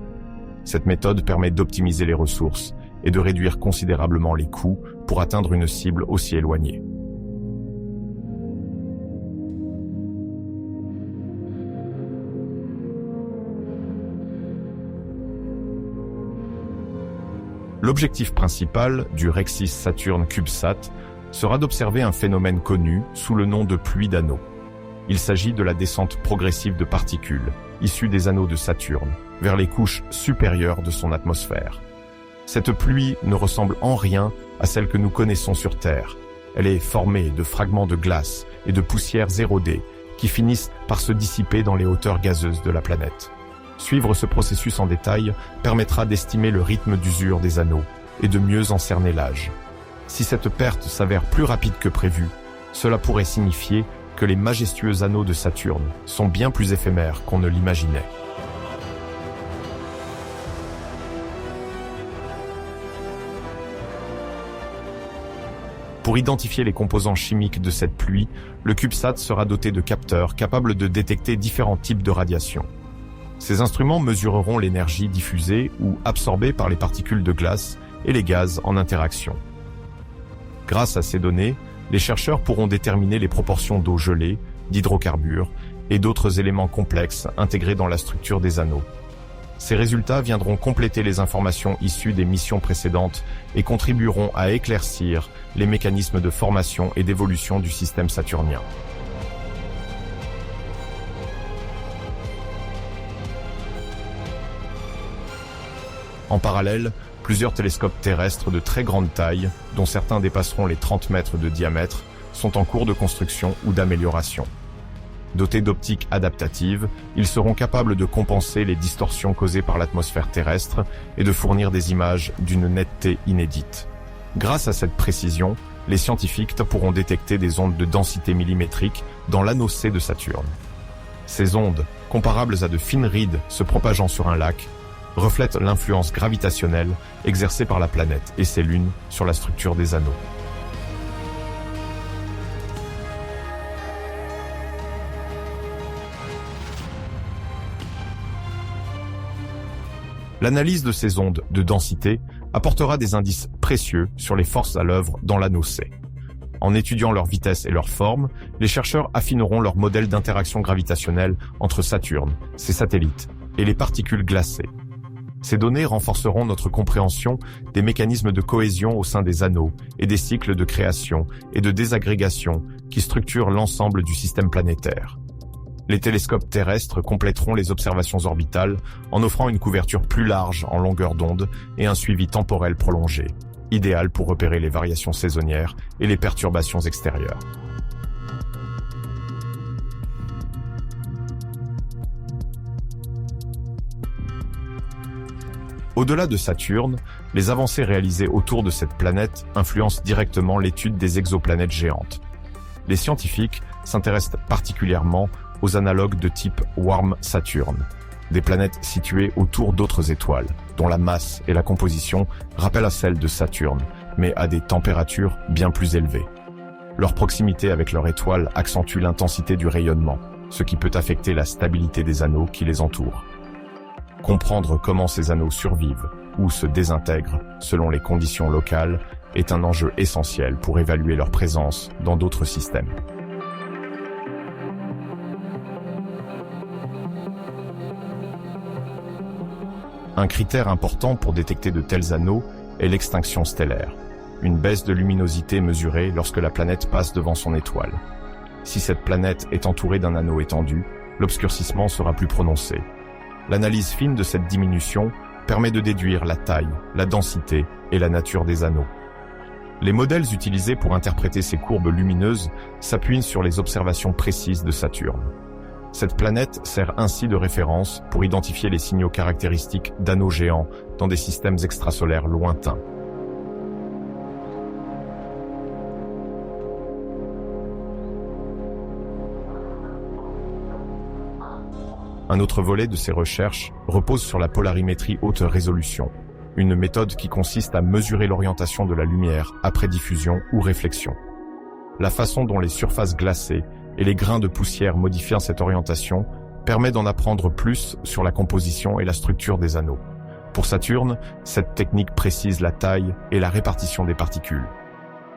Cette méthode permet d'optimiser les ressources et de réduire considérablement les coûts pour atteindre une cible aussi éloignée. L'objectif principal du Rexis Saturn CubeSat sera d'observer un phénomène connu sous le nom de pluie d'anneaux. Il s'agit de la descente progressive de particules, issues des anneaux de Saturne, vers les couches supérieures de son atmosphère. Cette pluie ne ressemble en rien à celle que nous connaissons sur Terre. Elle est formée de fragments de glace et de poussières érodées qui finissent par se dissiper dans les hauteurs gazeuses de la planète. Suivre ce processus en détail permettra d'estimer le rythme d'usure des anneaux et de mieux en cerner l'âge. Si cette perte s'avère plus rapide que prévu, cela pourrait signifier que les majestueux anneaux de Saturne sont bien plus éphémères qu'on ne l'imaginait. Pour identifier les composants chimiques de cette pluie, le CubeSat sera doté de capteurs capables de détecter différents types de radiations. Ces instruments mesureront l'énergie diffusée ou absorbée par les particules de glace et les gaz en interaction. Grâce à ces données, les chercheurs pourront déterminer les proportions d'eau gelée, d'hydrocarbures et d'autres éléments complexes intégrés dans la structure des anneaux. Ces résultats viendront compléter les informations issues des missions précédentes et contribueront à éclaircir les mécanismes de formation et d'évolution du système saturnien. En parallèle, plusieurs télescopes terrestres de très grande taille, dont certains dépasseront les 30 mètres de diamètre, sont en cours de construction ou d'amélioration. Dotés d'optiques adaptatives, ils seront capables de compenser les distorsions causées par l'atmosphère terrestre et de fournir des images d'une netteté inédite. Grâce à cette précision, les scientifiques pourront détecter des ondes de densité millimétrique dans l'anneau C de Saturne. Ces ondes, comparables à de fines rides se propageant sur un lac, reflètent l'influence gravitationnelle exercée par la planète et ses lunes sur la structure des anneaux. L'analyse de ces ondes de densité apportera des indices précieux sur les forces à l'œuvre dans l'anneau C. En étudiant leur vitesse et leur forme, les chercheurs affineront leur modèle d'interaction gravitationnelle entre Saturne, ses satellites et les particules glacées. Ces données renforceront notre compréhension des mécanismes de cohésion au sein des anneaux et des cycles de création et de désagrégation qui structurent l'ensemble du système planétaire. Les télescopes terrestres compléteront les observations orbitales en offrant une couverture plus large en longueur d'onde et un suivi temporel prolongé, idéal pour repérer les variations saisonnières et les perturbations extérieures. Au-delà de Saturne, les avancées réalisées autour de cette planète influencent directement l'étude des exoplanètes géantes. Les scientifiques s'intéressent particulièrement aux analogues de type Warm-Saturne, des planètes situées autour d'autres étoiles, dont la masse et la composition rappellent à celles de Saturne, mais à des températures bien plus élevées. Leur proximité avec leur étoile accentue l'intensité du rayonnement, ce qui peut affecter la stabilité des anneaux qui les entourent. Comprendre comment ces anneaux survivent ou se désintègrent selon les conditions locales est un enjeu essentiel pour évaluer leur présence dans d'autres systèmes. Un critère important pour détecter de tels anneaux est l'extinction stellaire, une baisse de luminosité mesurée lorsque la planète passe devant son étoile. Si cette planète est entourée d'un anneau étendu, l'obscurcissement sera plus prononcé. L'analyse fine de cette diminution permet de déduire la taille, la densité et la nature des anneaux. Les modèles utilisés pour interpréter ces courbes lumineuses s'appuient sur les observations précises de Saturne. Cette planète sert ainsi de référence pour identifier les signaux caractéristiques d'anneaux géants dans des systèmes extrasolaires lointains. Un autre volet de ces recherches repose sur la polarimétrie haute résolution, une méthode qui consiste à mesurer l'orientation de la lumière après diffusion ou réflexion. La façon dont les surfaces glacées et les grains de poussière modifiant cette orientation permet d'en apprendre plus sur la composition et la structure des anneaux. Pour Saturne, cette technique précise la taille et la répartition des particules.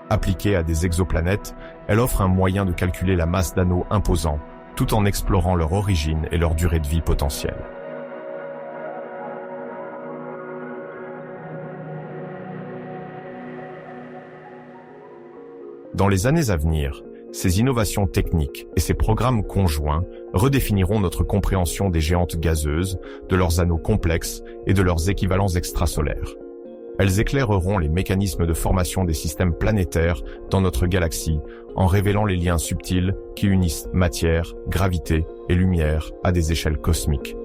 Appliquée à des exoplanètes, elle offre un moyen de calculer la masse d'anneaux imposants, tout en explorant leur origine et leur durée de vie potentielle. Dans les années à venir, ces innovations techniques et ces programmes conjoints redéfiniront notre compréhension des géantes gazeuses, de leurs anneaux complexes et de leurs équivalents extrasolaires. Elles éclaireront les mécanismes de formation des systèmes planétaires dans notre galaxie en révélant les liens subtils qui unissent matière, gravité et lumière à des échelles cosmiques.